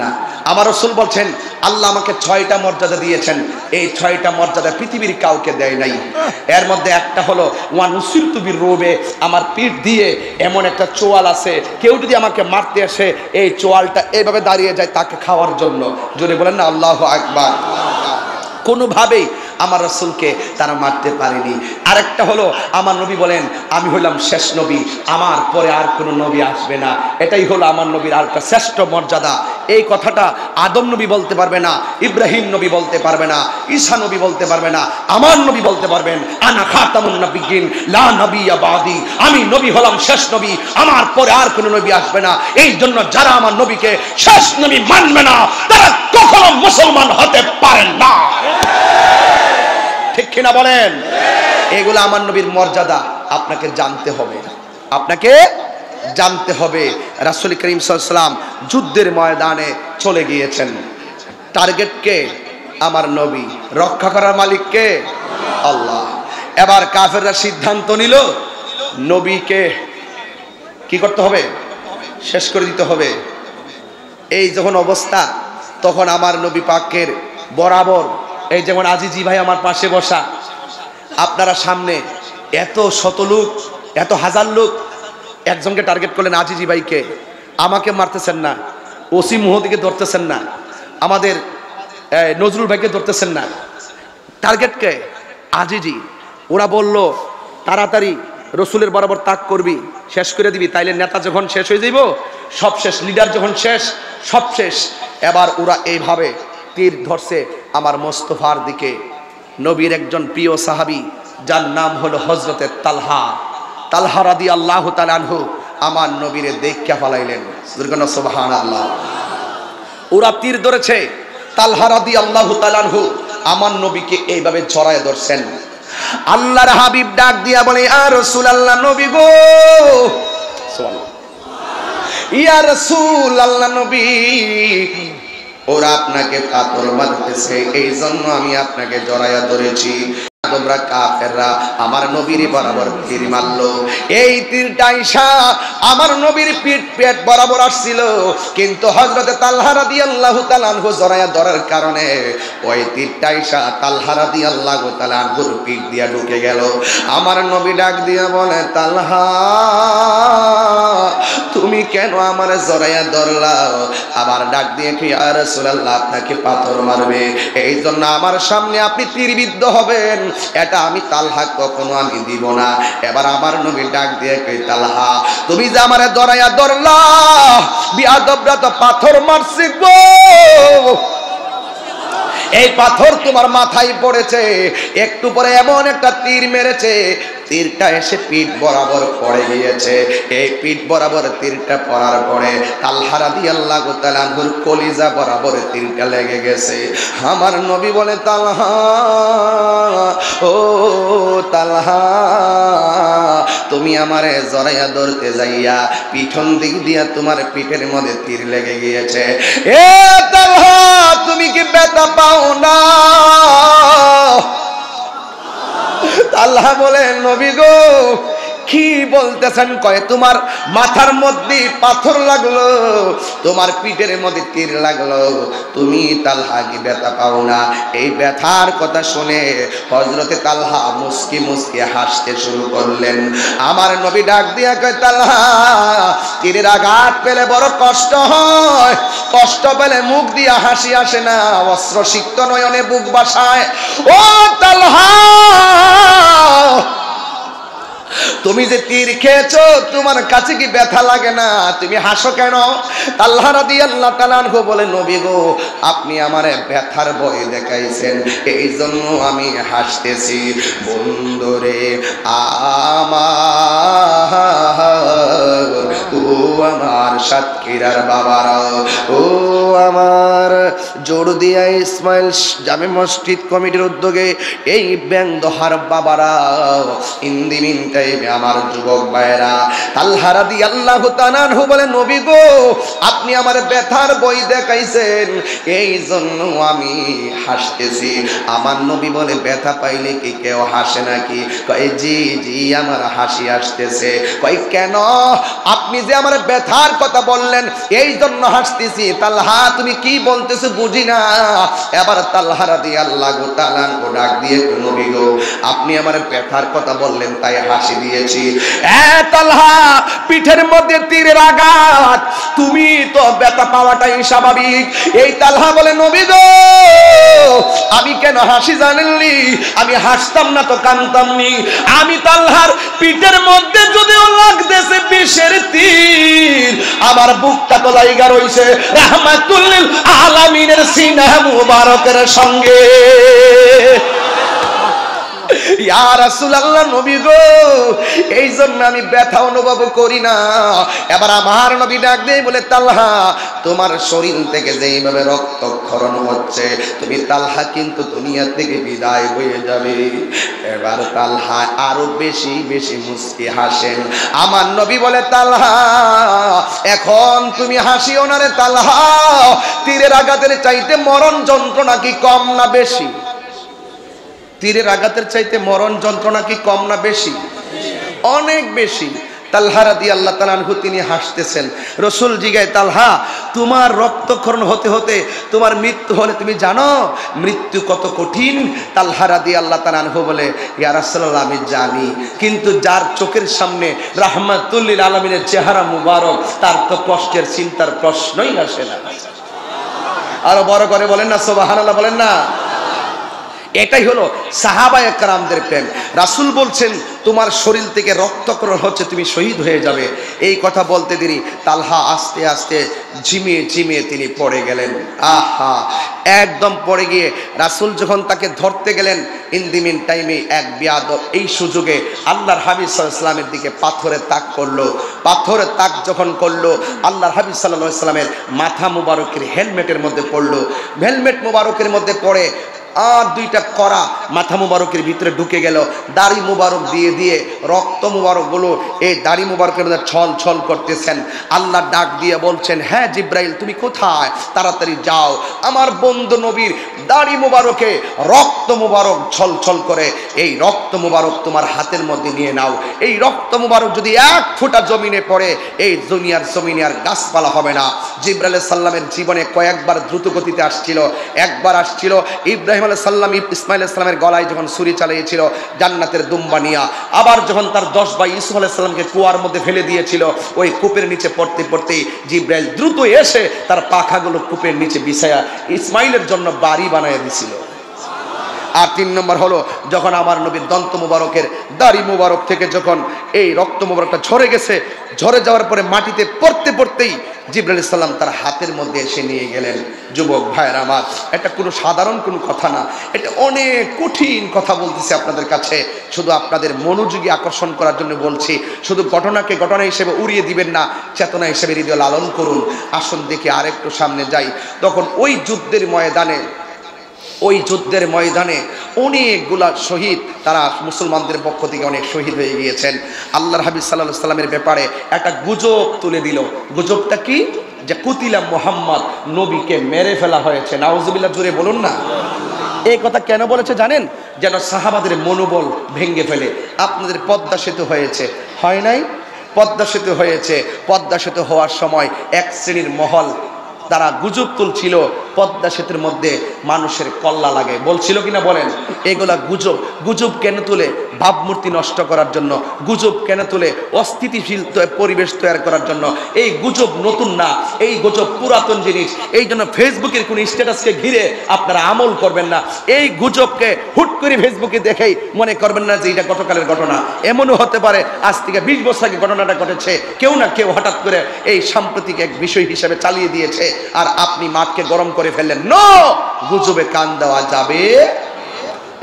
[SPEAKER 1] না আমার রাসূল বলছেন আল্লাহ আমাকে 6টা মর্যাদা দিয়েছেন, এই 6টা মর্যাদা পৃথিবীর কাউকে দেয় নাই। এর মধ্যে একটা হলো ওয়ানুসিরতু বিররুবে, আমার পিঠ দিয়ে এমন একটা চোয়াল আছে, কেউ যদি আমাকে মারতে আসে এই চোয়ালটা এইভাবে দাঁড়িয়ে যায় তাকে খাওয়ার জন্য। জোরে বলেন না আল্লাহু আকবার। কোনোভাবেই আমার রাসূলকে তারা মারতে পারেনি। আরেকটা হলো আমার নবী বলেন আমি হইলাম শেষ নবী, আমার পরে আর কোনো নবী আসবে না। এটাই হলো আমার নবীর আরেকটা শ্রেষ্ঠ মর্যাদা। এই কথাটা আদম নবী বলতে পারবে না, ইব্রাহিম নবী বলতে পারবে না, ঈসা নবী বলতে পারবে না, আমার নবী বলতে পারবেন আনা খাতামুন নবিয়্যিন লা নবিয়্যা বাদি, আমি নবী হলাম শেষ নবী, আমার পরে আর কোনো নবী আসবে না। এই জন্য যারা আমার নবীকে শেষ নবী মানবে না তারা কখনো মুসলমান হতে পারেন না। ঠিক কিনা বলেন? এগুলো আমার নবীর মর্যাদা আপনাকে জানতে হবে, আপনাকে জানতে হবে। রাসূল করিম সাল্লাল্লাহু আলাইহি ওয়াসাল্লাম যুদ্ধের ময়দানে চলে গিয়েছেন। টার্গেট কে? আমার নবী। রক্ষা করার মালিক কে? আল্লাহ। এবার কাফেররা সিদ্ধান্ত নিল নবীকে কি করতে হবে? শেষ করে দিতে হবে। এই যখন অবস্থা তখন আমার নবী পাকের বরাবর, এই যেমন আজিজি ভাই আমার পাশে বসা, আপনারা সামনে এত শত লোক, এত হাজার লোক, একজনকে টার্গেট করলেন আজিজি ভাইকে, আমাকে মারতেছেন না, ওসি মুহদিকে ধরতেছেন না, আমাদের নজরুল ভাইকে ধরতেছেন না, টার্গেটকে আজিজি। ওরা বলল তাড়াতাড়ি রসুলের বরাবর তাক করবি, শেষ করে দিবি, তাইলে নেতা যখন শেষ হয়ে যাইব সব শেষ, লিডার যখন শেষ সব শেষ। এবার ওরা এইভাবে তীর ধরছে আমার মোস্তফার দিকে। নবীর একজন প্রিয় সাহাবী যার নাম হলো হযরতে তালহা, তালহা রাদিয়াল্লাহু তাআলা আনহু আমার নবীরে দেখে ফলাইলেন। সুবহানাল্লাহ। ওরা তীর ধরেছে, তালহা রাদিয়াল্লাহু তাআলা আনহু আমার নবীকে এইভাবে জড়ায় ধরছেন। আল্লাহর হাবিব ডাক দিয়া বলে ইয়া রাসূলুল্লাহ, নবী গো, সুবহানাল্লাহ, ইয়া রাসূলুল্লাহ নবী, ওরা আপনাকে পাথর মারতেছে, এই জন্য আমি আপনাকে জড়াইয়া ধরেছি। তোমরা কাফেররা আমার নবীর বরাবর তীর মারলো। এই তীরটা আইসা আমার নবীর পেট বরাবর আসছিল, কিন্তু হযরতে তালহা রাদিয়াল্লাহু তাআলা আনহু জড়াইয়া ধরার কারণে ওই তীরটা আইসা তালহা রাদিয়াল্লাহু তাআলা আনহুর পিঠ দিয়া ঢুকে গেল। আমার নবী ডাক দিয়া বলে তালহা, তুমি কেন আমার জড়াইয়া ধরলা? আবার ডাক দিয়ে কি ইয়া রাসূলুল্লাহ, আপনাকে পাথর মারবে, এই জন্য আমার সামনে আপনি তীরবিদ্ধ হবেন, এটা আমি তালহা কখনো আমি দিব না। এবার আমার নবী ডাক দিয়ে কই তালহা, তুমি যে আমারে ধরাইয়া ধরলা, বিয়াদবরা তো পাথর মারছে গো, এই পাথর তোমার মাথায় পড়েছে, একটু পরে এমন একটা তীর মেরেছে, তীরটা এসে পিঠ বরাবর পড়ে গিয়েছে। এই পিঠ বরাবর তীরটা পড়ার পরে তালহা রাদিয়াল্লাহু তাআলা আনহুর কলিজা বরাবর তীরটা লেগে গেছে। আমার নবী বলে তালহা, ও তালহা, তুমি আমারে জড়াইয়া ধরতে যাইয়া পিছন দিক দিয়া তোমার পিঠের মধ্যে তীর লেগে গিয়েছে। এ তালহা, তুমি কি ব্যথা পাও না? আল্লাহ বলে নবী গো, কি বলতেছেন? কয় তোমার মাথার মধ্যে পাথর লাগলো, তোমার পিঠের মধ্যে তীর লাগলো, তুমি তালহা কি ব্যথা পাও না? এই ব্যথার কথা শুনে হযরতে তালহা মুস্কি মুস্কি হাসতে শুরু করলেন। আমার নবী ডাক দিয়া কয় তালহা, তীরের আঘাত পেলে বড় কষ্ট হয়, কষ্ট পেলে মুখ দিয়া হাসি আসে না, অস্ত্র সিক্ত নয়নে বুক বাসায়। ও তালহা, তুমি যে তীর খেয়েছো তোমার কাছে কি ব্যথা লাগে না? তুমি হাসো কেন? তালহা রাদিয়াল্লাহু তাআলা আনহু বলে নবী গো, আপনি আমারে ব্যথার ভয় দেখাইছেন, এই জন্য আমি হাসতেছি। বন্ধুরে আমার, ও আমার সাতক্ষীরার বাবারা, ও আমার জোরদিয়া ইসমাইল জামে মসজিদ কমিটির উদ্যোগে এই ব্যাংদহার বাবারা, ইন্দিমিন টাইমে আমার যুবক ভাইরা, তালহা রাদিয়াল্লাহু তাআলা আনহু বলে, নবী গো আপনি আমার ব্যথার বই দেখাইছেন, এই জন্য আমি হাসতেছি। আমার নবী বলে, ব্যথা পাইলে কি কেউ হাসে নাকি? কয় জি জি আমার হাসি আসতেছে। কয় কেন? আপনি যে আমার ব্যথার কথা বললেন এই জন্য হাসতেছি। তালহা তুমি কি বলতেছো বুঝি না। এবার তালহা রাদিয়াল্লাহু তাআলা আনহু ডাক দিয়ে, নবী গো আপনি আমার ব্যথার কথা বললেন তাই হাসি দিয়েছি। তালহা পিঠের মধ্যে তীরের আঘাত, তুমি তো ব্যথা পাওয়াটাই স্বাভাবিক। এই তালহা বলে, নবী গো আমি কেন হাসি জানেননি? আমি হাসতাম না তো কাঁদতাম নি। আমি তালহার পিঠের মধ্যে যদিও লাগতেছে বিষের তীর, আমার বুকটা তো লাইগা রইছে রাহমাতুল লিল আলামিনের সিনা মুবারকের সঙ্গে। ইয়া রাসূলুল্লাহ, নবী গো এই জন্য আমি ব্যথা অনুভব করি না। এবার আমার নবী ডাক দিয়ে বলে, তালহা তোমার শরীর থেকে যেইভাবে রক্তক্ষরণ হচ্ছে, তুমি তালহা কিন্তু দুনিয়া থেকে বিদায় হয়ে যাবে। এবার তালহা আরো বেশি বেশি মুস্কি হাসেন। আমার নবী বলে, তালহা এখন তুমি হাসিও না রে তালহা, তীরের আঘাতের চাইতে মরণ যন্ত্রণা কি কম না বেশি? তীরের আঘাতের চাইতে মরণ যন্ত্রণা কি কম না বেশি? অনেক বেশি। তালহা রাদিয়াল্লাহু তাআলা আনহু তিনি হাসতেছেন। রাসূল জিগায়, তালহা তোমার রক্তক্ষরণ হতে হতে তোমার মৃত্যু হলে তুমি জানো মৃত্যু কত কঠিন? তালহা রাদিয়াল্লাহু তাআলা আনহু বলে, ইয়া রাসূলুল্লাহ আমি জানি, কিন্তু যার চোখের সামনে রাহমাতুল লিল আলামিনের চেহারা মুবারক তার তো কষ্টের চিন্তার প্রশ্নই আসে না। আরো বড় করে বলেন না সুবহানাল্লাহ, বলেন না। এটাই হলো সাহাবায়ে কেরামদের প্রেম। রাসূল বলছেন তোমার শরীর থেকে রক্তক্ষরণ হচ্ছে, তুমি শহীদ হয়ে যাবে। এই কথা বলতে দেরি তালহা আস্তে আস্তে ঝিমিয়ে ঝিমিয়ে তিনি পড়ে গেলেন। আহা, একদম পড়ে গিয়ে রাসূল যখন তাকে ধরতে গেলেন, ইন দি মিন টাইমে এক বিয়াদব এই সুযোগে আল্লাহর হাবিব সাল্লাল্লাহু আলাইহি ওয়াসাল্লামের দিকে পাথরের তাক করলো। পাথরের তাক যখন করলো, আল্লাহর হাবিব সাল্লাল্লাহু আলাইহি ওয়াসাল্লামের মাথা মুবারকের হেলমেটের মধ্যে পড়লো। হেলমেট মুবারকের মধ্যে পড়ে আর দুইটা কড়া মাথা মুবারকের ভিতরে ঢুকে গেল। দাড়ি মুবারক দিয়ে দিয়ে রক্ত মুবারক গুলো এই দাড়ি মুবারকের মধ্যে ছল ছল করতেছেন। আল্লাহ ডাক দিয়ে বলছেন, হ্যাঁ জিব্রাইল তুমি কোথায়? তাড়াতাড়ি যাও, আমার বন্ধু নবীর দাড়ি মুবারকে রক্ত মুবারক ছল ছল করে, এই রক্ত মুবারক তোমার হাতের মধ্যে নিয়ে নাও। এই রক্ত মুবারক যদি এক ফোঁটা জমিনে পড়ে, এই দুনিয়ার জমিনে আর গাছপালা হবে না। জিব্রাইল সাল্লামের জীবনে কয়েকবার দ্রুত গতিতে আসছিল। একবার আসছিল ইব্রাহিম আলাইহিস সালাম ইসমাইল আলাইহিস সালামের গলায় যখন ছুরি চালিয়েছিল জান্নাতের দুম্বা নিয়া, আবার যখন তার 10 ভাই ইউসুফ আলাইহিস সালামকে কুয়ার মধ্যে ফেলে দিয়েছিল, ওই কূপের নিচে পড়তে পড়তে জিব্রাইল দ্রুত এসে তার পাখাগুলো কূপের নিচে বিছায়া ইসমাইলের জন্য বাড়ি বানায় দিয়েছিল। আর 3 নম্বর হলো যখন আমার নবীর দন্ত মুবারকের দাড়ি মুবারক থেকে যখন এই রক্ত মুবারকটা ঝরে গেছে, ঝরে যাওয়ার পরে মাটিতে পড়তে পড়তেই জিবরাইল আলাইহিস সালাম তার হাতের মধ্যে এসে নিয়ে গেলেন। যুবক ভাইরা আমার, এটা কোনো সাধারণ কোনো কথা না, এটা অনেক কঠিন কথা বলতেছি আপনাদের কাছে। শুধু আপনাদের মনোযোগী আকর্ষণ করার জন্য বলছি। শুধু ঘটনাকে ঘটনা হিসেবে উড়িয়ে দিবেন না, চেতনা হিসেবে হৃদয় লালন করুন। আসুন দেখি আরেকটু সামনে যাই। তখন ওই যুদ্ধের ময়দানে অনেকগুলা শহীদ, তারা মুসলমানদের পক্ষ থেকে অনেক শহীদ হয়ে গিয়েছেন। আল্লাহর হাবিব সাল্লাল্লাহু আলাইহি সাল্লামের ব্যাপারে একটা গুজব তুলে দিল। গুজবটা কি? যে কুতিলা মুহাম্মদ, নবীকে মেরে ফেলা হয়েছে। নাউজুবিল্লাহ, জোরে বলুন না। এই কথা কেন বলেছে জানেন? যেন সাহাবাদের মনোবল ভেঙে ফেলে। আপনাদের পদ্মা সেতু হয়েছে, হয় নাই? পদ্মা সেতু হয়েছে। পদ্মা সেতু হওয়ার সময় এক শ্রেণীর মহল তারা গুজব তুলছিল পদ্মা সেতুর মধ্যে মানুষের কল্লা লাগে, বলছিল কিনা বলেন? এগুলা গুজব। গুজব কেন তুলে? ভাবমূর্তি নষ্ট করার জন্য। গুজব কেন তুলে? অস্থিতিশীল পরিবেশ তৈরি করার জন্য। এই গুজব নতুন না, এই গুজব পুরাতন জিনিস। এই জন্য ফেসবুকের কোন স্ট্যাটাসকে ঘিরে আপনারা আমল করবেন না। এই গুজবকে হুট করে ফেসবুকে দেখেই মনে করবেন না যে এটা গতকালের ঘটনা। এমনও হতে পারে আজ থেকে 20 বছর আগে ঘটনাটা ঘটেছে, কেউ না কেউ হঠাৎ করে এই সাম্প্রতিক এক বিষয় হিসেবে চালিয়ে দিয়েছে, আর আপনি মাঠকে গরম করে ফেললেন। নো, গুজবে কান দেওয়া যাবে।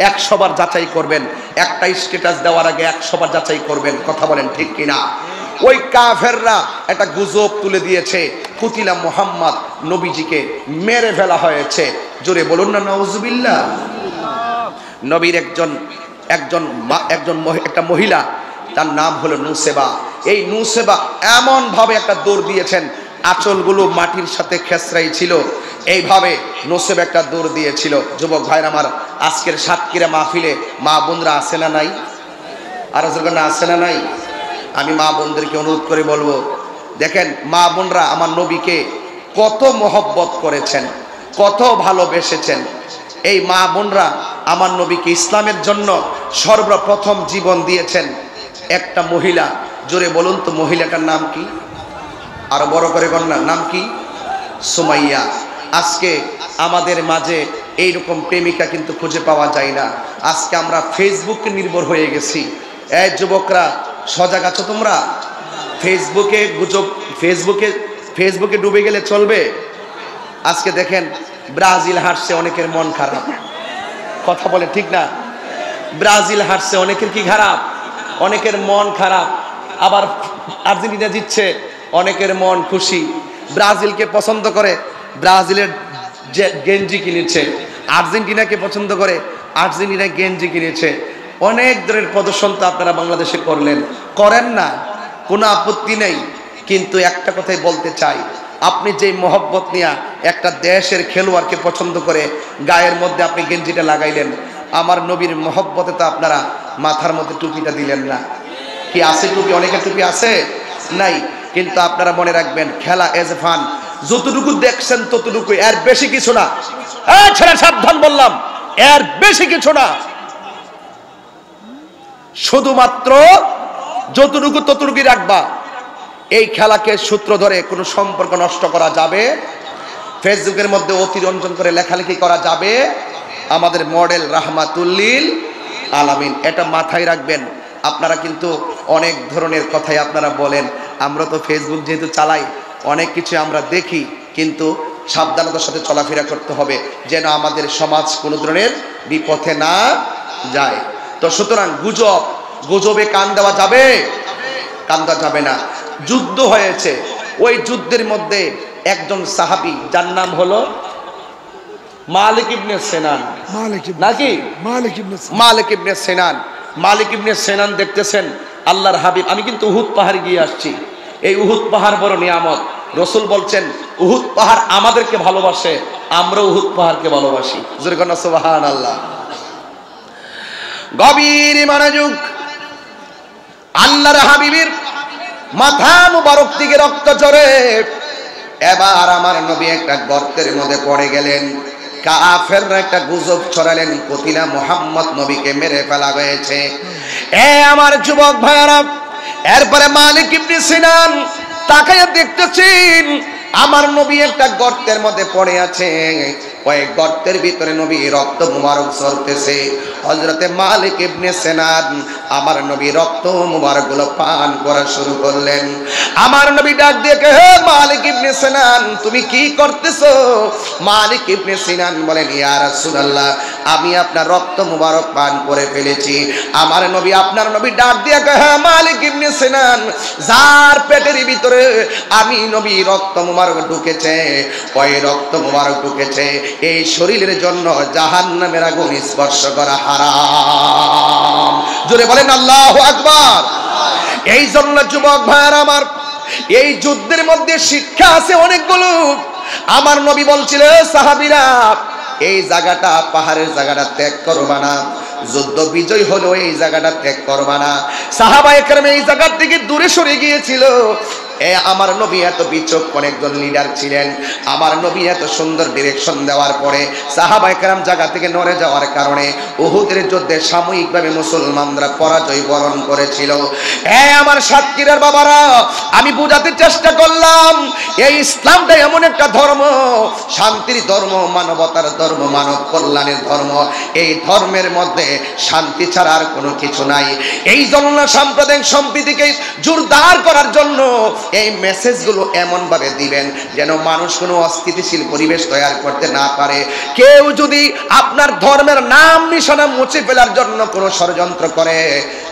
[SPEAKER 1] 100 বার যাচাই করবেন। একটা স্ট্যাটাস দেওয়ার আগে 100 বার যাচাই করবেন। কথা বলেন ঠিক কিনা? ওই কাফেররা একটা গুজব তুলে দিয়েছে, কুতিলা মুহাম্মদ, নবীজিকে মেরে ফেলা হয়েছে। জোরে বলুন না নাউজুবিল্লাহ। নবীর একটা মহিলা তার নাম হলো নুসেবা। এই নুসেবা এমন ভাবে একটা দৌড় দিয়েছেন, আঁচলগুলো মাটির সাথে খেসরাই ছিল, এইভাবে নুসেবা একটা দৌড় দিয়েছিল। যুবক ভাইরা আমার, আজকের সাতক্ষীরা মাহফিলে মা বোনরা আছে না নাই? আর না আছে না নাই? আমি মা বোনদেরকে অনুরোধ করে বলবো, দেখেন মা বোনরা আমার নবীকে কত মহব্বত করেছেন, কত ভালোবেসেছেন। এই মা বোনরা আমার নবীকে ইসলামের জন্য সর্বপ্রথম জীবন দিয়েছেন। একটা মহিলা, জোরে বলুন তো মহিলাটার নাম কি? আরো বড় করে বলনা, নাম কি? সুমাইয়া। আজকে আমাদের মাঝে এইরকম প্রেমিকা কিন্তু খুঁজে পাওয়া যায় না। আজকে আমরা ফেসবুকে নির্ভর হয়ে গেছি। এই যুবকরা সজাগ আছো তোমরা? ফেসবুকে গুজব, ফেসবুকে ডুবে গেলে চলবে? আজকে দেখেন ব্রাজিল হারছে, অনেকের মন খারাপ। কথা বলে ঠিক না? ব্রাজিল হারছে, অনেকের কি খারাপ? অনেকের মন খারাপ। আবার আর্জেন্টিনা জিতছে, অনেকের মন খুশি। ব্রাজিলকে পছন্দ করে, ব্রাজিলের গেঞ্জি কিনেছে। আর্জেন্টিনাকে পছন্দ করে, আর্জেন্টিনা গেঞ্জি কিনেছে। অনেক ধরনের প্রদর্শন তো আপনারা বাংলাদেশে করলেন, করেন না, কোনো আপত্তি নেই। কিন্তু একটা কথাই বলতে চাই, আপনি যেই মহব্বত নিয়ে একটা দেশের খেলোয়াড়কে পছন্দ করে গায়ের মধ্যে আপনি গেঞ্জিটা লাগাইলেন, আমার নবীর মহব্বতে তো আপনারা মাথার মধ্যে টুপিটা দিলেন না। কি আছে টুপি? অনেকের টুপি আছে নাই। কিন্তু আপনারা মনে রাখবেন, খেলা এজ এ ফান, যতটুকু দেখছেন ততটুকু, এর বেশি কিছু না। ছেলে সাবধান বললাম, এর বেশি কিছু না। শুধুমাত্র যতটুকু ততটুকুই রাখবা। এই খেলাকে সূত্র ধরে কোনো সম্পর্ক নষ্ট করা যাবে, ফেসবুকের মধ্যে অতিরঞ্জন করে লেখালেখি করা যাবে। আমাদের মডেল রাহমাতুল্লিল আলামিন, এটা মাথায় রাখবেন। আপনারা কিন্তু অনেক ধরনের কথাই আপনারা বলেন, আমরা তো ফেসবুক যেহেতু চালাই, অনেক কিছু আমরা দেখি, কিন্তু সাবধানতার সাথে চলাফেরা করতে হবে যেন আমাদের সমাজ কোনো ধরনের বিপথে না যায়। তো সুতরাং গুজবে কান দেওয়া যাবে? কান দেওয়া যাবে না। যুদ্ধ হয়েছে, ওই যুদ্ধের মধ্যে একজন সাহাবী, যার নাম হলো মালিক ইবনে সিনান, নাকি মালিক ইবনে সিনান। মালিক ইবনে সিনান দেখতেছেন আল্লাহর হাবিব, আমি কিন্তু উহুদ পাহাড়ে গিয়ে আসছি, এই উহুদ পাহাড় বড় নিয়ামত। রসুল বলছেন উহুদ পাহাড় আমাদেরকে ভালোবাসে, আমরা উহুদ পাহাড়কে ভালোবাসি। সুবহানাল্লাহ। গভীর মনোযোগ। আল্লাহর হাবিবের মাথা মুবারক থেকে রক্ত ঝরে। এবার আমার নবী একটা গর্তের মধ্যে পড়ে গেলেন। কাফেররা একটা গুজব ছড়ালেন, কতিলা মুহাম্মদ নবীকে মেরে ফেলা হয়েছে। আমার যুবক ভাইয়ারা, এরপরে মালিক ইবনে সিনান তাকায় দেখতেছেন আমার নবী একটা গর্তের মধ্যে পড়ে আছে। ওই গর্তের ভিতরে নবী রক্ত মুবারক ঝরতেছে। হযরতে মালিক ইবনে সিনান আমার নবী রক্ত মুবারক গুলো পান করা শুরু করলেন। আমার নবী ডাক দিয়ে, হে মালিক ইবনে সিনান, তুমি কি করতেছো? মালিক ইবনে সিনান বলেন, ইয়া রাসূলুল্লাহ, আমি আপনার রক্ত মুবারক পান করে ফেলেছি। আমার নবী, আপনার নবী ডাক দিয়ে, হে মালিক ইবনে সিনান, যার পেটের ভিতরে আমি নবী রক্ত মুবারক ঢুকেছে, ওই রক্ত মুবারক ঢুকেছে, এই শরীরের জন্য জাহান্নামের আগুন স্পর্শ করা হারাম। জোরে বলেন আল্লাহু আকবার। এই জন্য যুবক ভাইরা আমার, এই যুদ্ধের মধ্যে শিক্ষা আছে অনেকগুলো। আমার নবী বলছিল, সাহাবীরা, এই জায়গাটা, পাহাড়ের জায়গাটা ত্যাগ করবা না, যুদ্ধ বিজয় হলো এই জায়গাটা ত্যাগ করবা না। সাহাবায়ে কেরাম এই জায়গা থেকে দূরে সরে গিয়েছিল। আমার নবী এত বিচক্ষণ একজন লিডার ছিলেন। আমার নবী এত সুন্দর ডিরেকশন দেওয়ার পরে সাহাবায়ে কেরাম জায়গা থেকে নড়ে যাওয়ার কারণে উহুদের যুদ্ধে সাময়িকভাবে মুসলমানরা পরাজয় বরণ করেছিল। আমার সাতক্ষীরার বাবারা, আমি বোঝাতে চেষ্টা করলাম, এই ইসলামটা এমন একটা ধর্ম, শান্তির ধর্ম, মানবতার ধর্ম, মানব কল্যাণের ধর্ম। এই ধর্মের মধ্যে শান্তি ছাড়া আর কোনো কিছু নাই। এই জন্য সাম্প্রদায়িক সম্প্রীতিকে জোরদার করার জন্য এই মেসেজগুলো এমন ভাবে দিবেন যেন মানুষ কোনো অস্থিতিশীল পরিবেশ তৈরি করতে না পারে। কেউ যদি আপনার ধর্মের নাম নিশানা মুছে ফেলার জন্য কোনো ষড়যন্ত্র করে,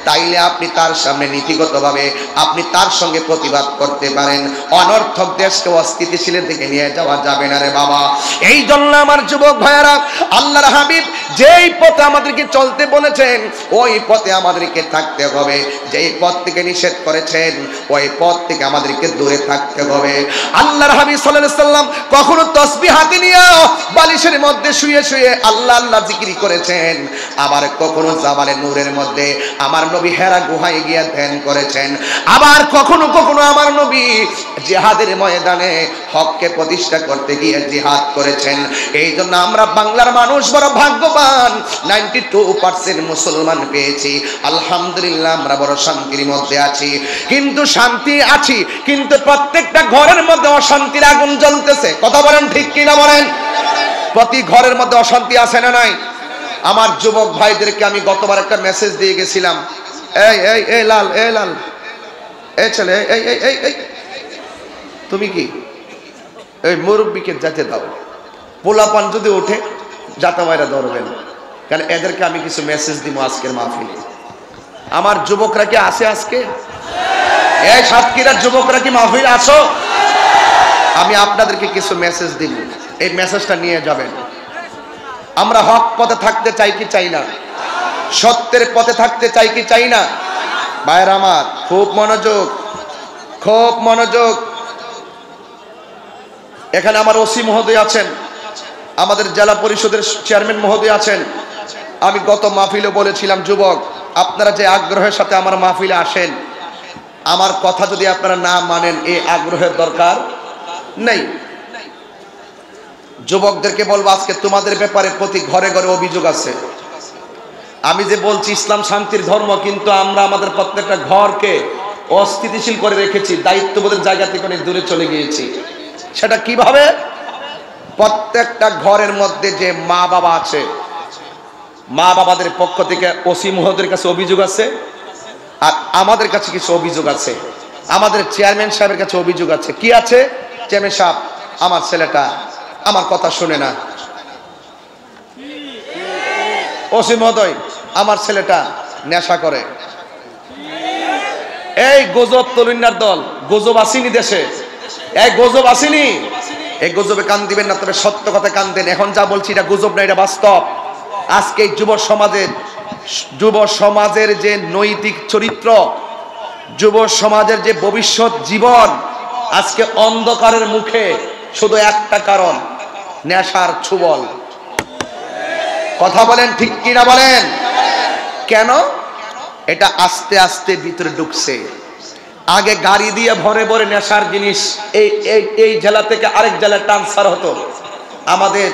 [SPEAKER 1] তাইলে আপনি তার সামনে নীতিগতভাবে আপনি তার সঙ্গে প্রতিবাদ করতে পারেন। অনর্থক দেশকে অস্থিতিশীলের দিকে নিয়ে যাওয়া যাবে না রে বাবা। এই জন্য আমার যুবক ভাইয়েরা, আল্লাহর হাবিব যেই পথে আমাদেরকে চলতে বলেছেন ওই পথে আমাদেরকে থাকতে হবে। যেই পথ থেকে নিষেধ করেছেন ওই পথ থেকে আমাদেরকে দূরে থাকতে হবে। আল্লাহর হাবিব সাল্লাল্লাহু আলাইহি সাল্লাম কখনো তাসবিহ হাতে নিয়ে বালিশের মধ্যে শুয়ে শুয়ে আল্লাহ আল্লাহ জিকির করেছেন, আবার কখনো জাবালে নূরের মধ্যে আমার নবী হেরা গুহায় গিয়ে ধ্যান করেছেন, আবার কখনো কখনো আমার নবী জিহাদের ময়দানে হককে প্রতিষ্ঠা করতে গিয়ে জিহাদ করেছেন। এই জন্য আমরা বাংলার মানুষ বড় ভাগ্যবান, 92% মুসলমান পেয়েছি আলহামদুলিল্লাহ। আমরা বড় শান্তির মধ্যে আছি, কিন্তু শান্তি আছি কিন্তু প্রত্যেকটা ঘরের মধ্যে অশান্তির আগুন জ্বলতেছে। কথা বলেন ঠিক কিনা বলেন? প্রতি ঘরের মধ্যে অশান্তি আছে না নাই? আমার যুবক ভাইদেরকে আমি গতবার একটা মেসেজ দিয়ে গেছিলাম, এই এই এই লাল এই লাল এই ছেলে এই এই এই এই তুমি কি এই মুরব্বীকে যেতে দাও, পোলাপান যদি ওঠে যাতা মায়েরা ধরবেন, কারণ এদেরকে আমি কিছু মেসেজ দিব আজকের মাহফিলে। আমার যুবকরা কি আসে আজকে? এই সাতক্ষীরার যুবকরা কি মাহফিলে আসো? আমি আপনাদেরকে কিছু মেসেজ দিব, এই মেসেজটা নিয়ে যাবেন। আমরা হক পথে থাকতে চাই কি চাই না? সত্যের পথে থাকতে চাই কি চাই না? ভাইরা আমার খুব মনোযোগ, খুব মনোযোগ। এখানে আমার ওসি মহোদয় আছেন, আমাদের জেলা পরিষদের চেয়ারম্যান মহোদয় আছেন। আমি গত মাহফিলে বলেছিলাম, যুবক আপনারা যে আগ্রহের সাথে আমার মাহফিলে আসেন, আমার কথা যদি আপনারা না মানেন এই আগ্রহের দরকার নেই। যুবকদেরকে বলবো আজকে তোমাদের ব্যাপারে প্রতি ঘরে ঘরে অভিযোগ আছে। আমি যে বলছি ইসলাম শান্তির ধর্ম, কিন্তু আমরা আমাদের প্রত্যেকটা ঘরকে অস্থিতিশীল করে রেখেছি, দায়িত্ববোধের জায়গা থেকে অনেক দূরে চলে গিয়েছি। সেটা কিভাবে? প্রত্যেকটা ঘরের মধ্যে যে মা বাবা আছে, মা বাবাদের পক্ষ থেকে ওসি মহোদয়ের কাছে অভিযোগ আছে, আর আমাদের কাছে কিছু অভিযোগ আছে, আমাদের চেয়ারম্যান সাহেবের কাছে অভিযোগ আছে। কি আছে? চেয়ারম্যান সাহেব আমার ছেলেটা আমার কথা শুনে না। ওসি মহোদয় আমার ছেলেটা নেশা করে। এই গজব তরুণার দল, গজব আসেনি দেশে, এই গজব আসেনি। এই গজবে কান দিবেন না, তবে সত্য কথা কান দেন। এখন যা বলছি এটা গজব না, এটা বাস্তব। আজকে যুব সমাজের যে নৈতিক চরিত্র, যুব সমাজের যে ভবিষ্যৎ জীবন আজকে অন্ধকারের মুখে, শুধু একটা কারণ, নেশার ছুবল। কথা বলেন ঠিক কিনা বলেন? কেন? এটা আস্তে আস্তে ভিতরে ঢুকছে। আগে গাড়ি দিয়ে ভরে ভরে নেশার জিনিস এই জেলা থেকে আরেক জেলায় ট্রান্সফার হতো, আমাদের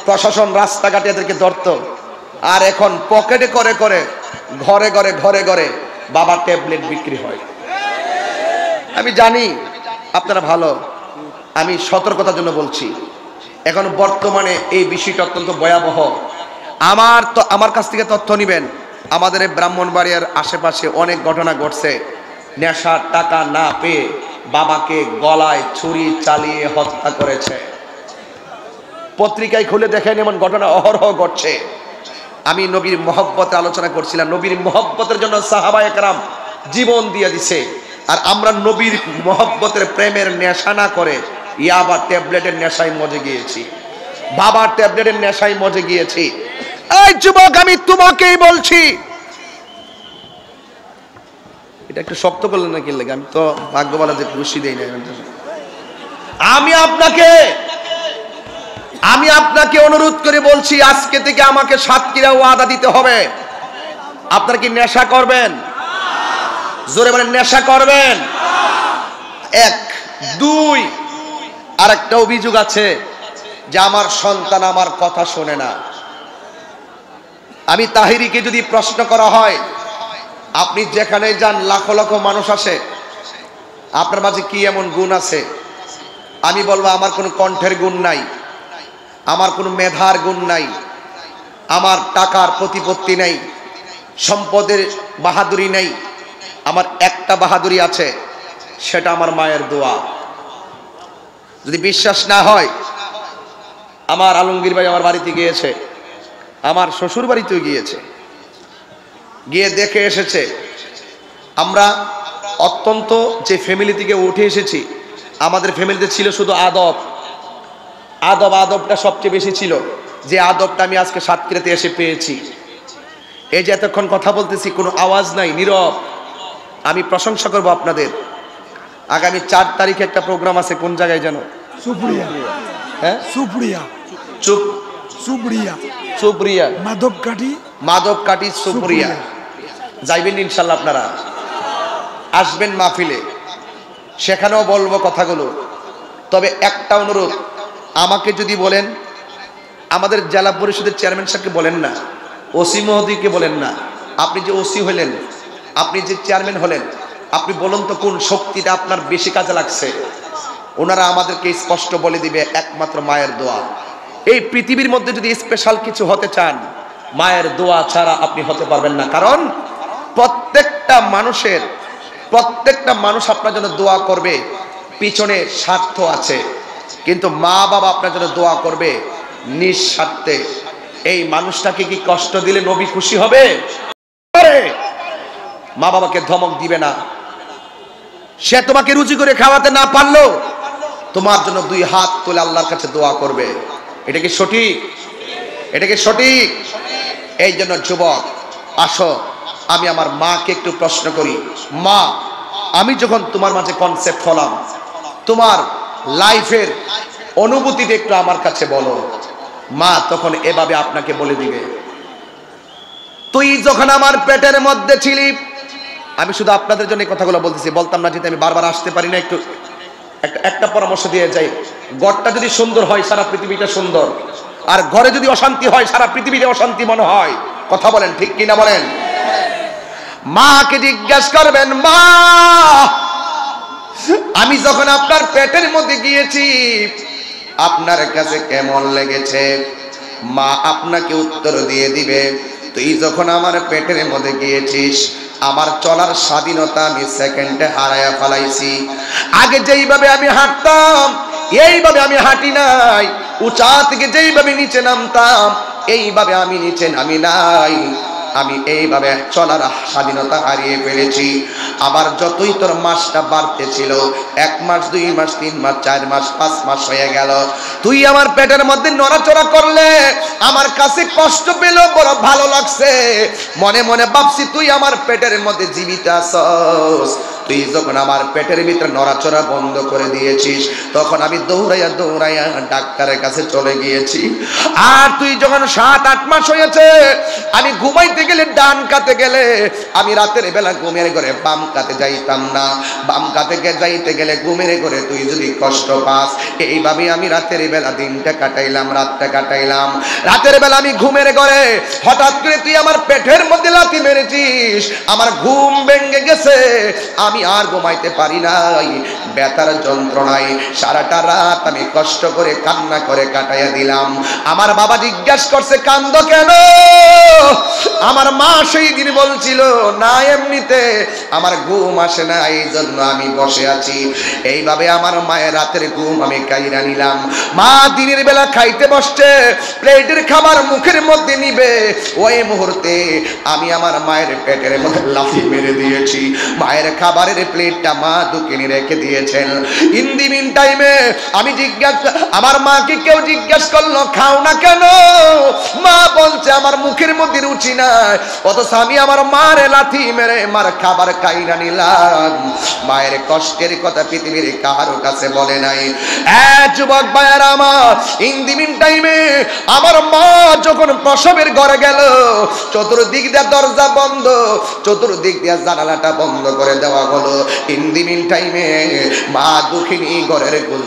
[SPEAKER 1] প্রশাসন রাস্তাঘাটে এদেরকে ধরতো। আর এখন পকেটে করে করে ঘরে ঘরে ঘরে ঘরে বাবা ট্যাবলেট বিক্রি হয়। আমি জানি আপনারা ভালো, আমি সতর্কতার জন্য বলছি। এখন বর্তমানে এই বিষয়টা অত্যন্ত ভয়াবহ। আমার কাছ থেকে তথ্য নেবেন, আমাদের এই ব্রাহ্মণবাড়িয়ার আশেপাশে অনেক ঘটনা ঘটছে। নেশার টাকা না পেয়ে বাবাকে গলায় ছুরি চালিয়ে হত্যা করেছে। পত্রিকায় খুলে দেখেন, এমন ঘটনা অহরহ ঘটছে। আমি নবীর মহব্বতে আলোচনা করছিলাম, নবীর মহব্বতের জন্য সাহাবায়ে কেরাম জীবন দিয়ে দিছে। আর আমরা নবীর মহব্বতের প্রেমের নেশা না করে ইয়াবা ট্যাবলেটের নেশায় মজে গিয়েছি, বাবার ট্যাবলেটের নেশায় মজে গিয়েছি। এই যুবক আমি তোমাকেই বলছি, এটা একটু শক্ত করলেন নাকি? লাগে আমি তো ভাগ্যবালা যে খুশি দেই না। আমি আপনাকে অনুরোধ করে বলছি, আজকে থেকে আমাকে সাতক্ষীরা ওয়াদা দিতে হবে। আপনারা কি নেশা করবেন? জোরে বলেন, নেশা করবেন? এক। দুই, আরেকটা অভিযোগ আছে যে আমার সন্তান আমার কথা শোনে না। আমি তাহিরিকে যদি প্রশ্ন করা হয়, আপনি যেখানে যান লাখো লাখো মানুষ আসে, আপনার মাঝে কি এমন গুণ আছে? আমি বলবো আমার কোনো কণ্ঠের গুণ নাই, আমার কোনো মেধার গুণ নাই, আমার টাকার প্রতিপত্তি নেই, সম্পদের বাহাদুরি নেই। আমার একটা বাহাদুরি আছে, সেটা আমার মায়ের দোয়া। যদি বিশ্বাস না হয়, আমার আলমগীর ভাই আমার বাড়িতে গিয়েছে, আমার শ্বশুর বাড়িতেও গিয়েছে, গিয়ে দেখে এসেছে আমরা অত্যন্ত যে ফ্যামিলি থেকে উঠে এসেছি, আমাদের ফ্যামিলিতে ছিল শুধু আদবটা সবচেয়ে বেশি ছিল, যে আদবটা আমি আজকে সাতক্ষীরাতে এসে পেয়েছি। এই যে এতক্ষণ কথা বলতেছি, কোনো আওয়াজ নাই, নীরব। আমি প্রশংসা করব আপনাদের। আগামী 4 তারিখে একটা প্রোগ্রাম আছে, কোন জায়গায় যেন?
[SPEAKER 3] সুপ্রিয়া।
[SPEAKER 1] হ্যাঁ,
[SPEAKER 3] সুপ্রিয়া। সুপ্রিয়া।
[SPEAKER 1] সুপ্রিয়া, মাধবকাঠি সুপ্রিয়া। যাইবেন ইনশাল্লাহ, আপনারা আসবেন মাহফিলে, সেখানেও বলবো কথাগুলো। তবে একটা অনুরোধ, আমাকে যদি বলেন, আমাদের জেলা পরিষদের চেয়ারম্যান সাহেবকে বলেন না, ওসি মহোদয়কে বলেন না, আপনি যে ওসি হলেন, আপনি যে চেয়ারম্যান হলেন, আপনি বলুন তো কোন শক্তিটা আপনার বেশি কাজে লাগছে। ওনারা আমাদেরকে স্পষ্ট বলে দিবে, একমাত্র মায়ের দোয়া। এই পৃথিবীর মধ্যে যদি স্পেশাল কিছু হতে চান, মায়ের দোয়া ছাড়া আপনি হতে পারবেন না। কারণ প্রত্যেকটা মানুষ আপনার জন্য দোয়া করবে, পিছনে স্বার্থ আছে, কিন্তু মা বাবা আপনার জন্য দোয়া করবে নিঃস্বার্থে। এই মানুষটাকে কি কষ্ট দিলে নবী খুশি হবে? মা বাবাকে ধমক দিবে না। সে তোমাকে রুজি করে খাওয়াতে না পারলো, তোমার জন্য 2 হাত তুলে আল্লাহর কাছে দোয়া করবে। এটা কি সঠিক? এটা কি সঠিক? এই জন্য যুবক, আসো আমি আমার মাকে একটু প্রশ্ন করি, মা, আমি যখন তোমার মাঝে কনসেপ্ট হলাম, তোমার লাইফের অনুভূতিটা একটু আমার কাছে বলো। মা তখন এভাবে আপনাকে বলে দিবে, তুই যখন আমার পেটের মধ্যে ছিলি, আমি শুধু আপনাদের জন্য এই কথাগুলো বলতেছি, বলতাম না যেতে আমি বারবার আসতে পারি না। একটু একটা পরামর্শ দিয়ে যাই, ঘরটা যদি সুন্দর হয় সারা পৃথিবীটা সুন্দর, আর ঘরে যদি অশান্তি হয় সারা পৃথিবীটা অশান্তি মনে হয়। কথা বলেন, ঠিক কিনা বলেন? মাকে জিজ্ঞাসা করবেন, মা, আমি যখন আপনার পেটের মধ্যে গিয়েছি আপনার কাছে কেমন লেগেছে? মা আপনাকে উত্তর দিয়ে দিবে, তুই যখন আমার পেটের মধ্যে গিয়েছিস, আমার চলার স্বাধীনতা আমি সেকেন্ডে হারায়া ফেলাইছি। আগে যেইভাবে আমি হাঁটতাম এইভাবে আমি হাঁটি নাই, উঁচা থেকে যেইভাবে নিচে নামতাম এইভাবে আমি নিচে নামি নাই। আমি এইভাবে চলার স্বাধীনতা হারিয়ে ফেলেছি। আবার যতই তোর মাসটা বাড়তে ছিল, 1 মাস 2 মাস 3 মাস 4 মাস 5 মাস হয়ে গেল, তুই আমার পেটের মধ্যে নড়াচড়া করলে আমার কাছে কষ্ট পেল, বড় ভালো লাগছে। মনে মনে ভাবছি তুই আমার পেটের মধ্যে জীবিত আছস। তুই যখন আমার পেটের ভিতরে নড়াচড়া বন্ধ করে দিয়েছিস, তখন আমি দৌড়াইয়া ডাক্তারের কাছে চলে গিয়েছি। আর তুই যখন 7-8 মাস হয়েছে, আমি ঘুমাইতে গেলে ডান কাতে গেলে আমি রাতের বেলা ঘুমের ঘরে বাম কাতে যাইতাম না, বাম কাতে যাইতে গেলে ঘুমের ঘরে তুই যদি কষ্ট পাস। এইভাবে আমি রাতের বেলা দিনটা কাটাইলাম, রাতটা কাটাইলাম। রাতের বেলা আমি ঘুমের ঘরে হঠাৎ করে তুই আমার পেটের মধ্যে লাথি মেরেছিস, আমার ঘুম ভেঙে গেছে, আমি আর ঘুমাইতে পারি নাই। ব্যথার যন্ত্রণায় সারাটা রাত আমি কষ্ট করে কান্না করে কাটাইয়া দিলাম। আমার বাবা জিজ্ঞাসা করছে, কান্দো কেন? আমার মা সেই দিন বলছিল, না এমনিতে আমার ঘুম আসে না, এই জন্য আমি বসে আছি। এইভাবে আমার মায়ের রাতের ঘুম আমি কাইরা নিলাম। মা দিনের বেলা খাইতে বসছে, প্লেটের খাবার মুখের মধ্যে নিবে, ওই মুহূর্তে আমি আমার মায়ের পেটের মধ্যে লাথি মেরে দিয়েছি। মায়ের খাবারের প্লেটটা মা দোকানে রেখে দিয়েছেন। ইন দি মিন টাইমে আমি আমার মাকে কেউ জিজ্ঞাসা করলো, খাও না কেন? মা বলছে, আমার মুখের মধ্যে রুচি নাই, অথচ আমি আমার মার লাথি মেরে মার খাবার খাইরা নিলাম। মায়ের কষ্টের কথা পৃথিবীর কারো কাছে বলে নাই। যুবক ভাইয়ারা আমার, ইন দি মিন টাইমে আমার মা যখন প্রসবের ঘরে গেল, চতুর্দিক দিয়ে দরজা বন্ধ, চতুর্দিক দিয়ে জানালাটা বন্ধ করে দেওয়া হলো। ইন দি মিন টাইমে মা দুঃখিনী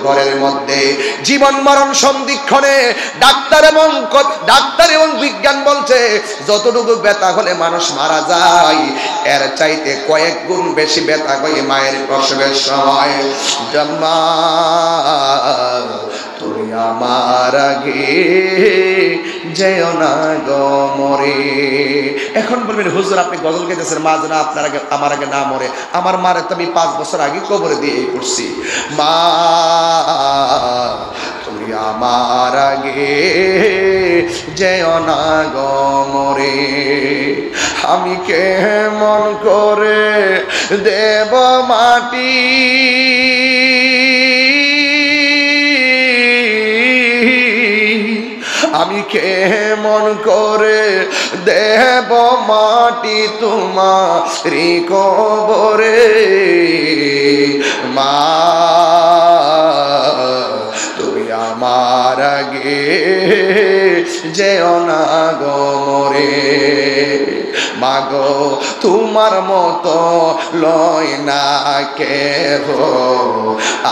[SPEAKER 1] ঘরের মধ্যে জীবন মরণ সন্ধিক্ষণে ডাক্তার এবং বিজ্ঞান বলছে, যতটুকু ব্যথা হলে মানুষ মারা যায়, এর চাইতে কয়েক গুণ বেশি ব্যথা হয় মায়ের প্রসবের সময়। জাম্মা তুমি আমার আগে যেও না গো মরে। এখন বলবেন, হুজুর আপনি গজল গাইতেছেন, মা যেন আপনার আগে আমার আগে না মরে। আমার মারে তো আমি 5 বছর আগে কবরে দিয়ে পড়ছি। মা তুমি আমার আগে যেও না গো মরে। আমি কেমন করে দেব মাটি আমি কেমন করে দেব মাটি তোমারি কবরে মা তুমি আমার আগে যেও না গো মরে মাগো তোমার মতো লয় না কেহ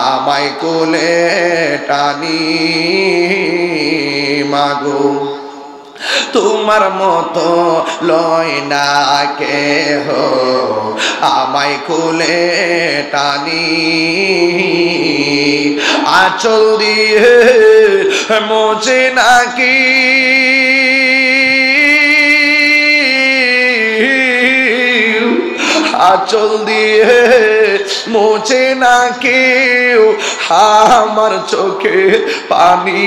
[SPEAKER 1] আমায় কোলে টানি মাগো তোমার মতো লয় না কেহ আমায় কোলে টানি আঁচল দিয়ে মোছে নাকি আঁচল দিয়ে মোছে না কেউ আমার চোখে পানি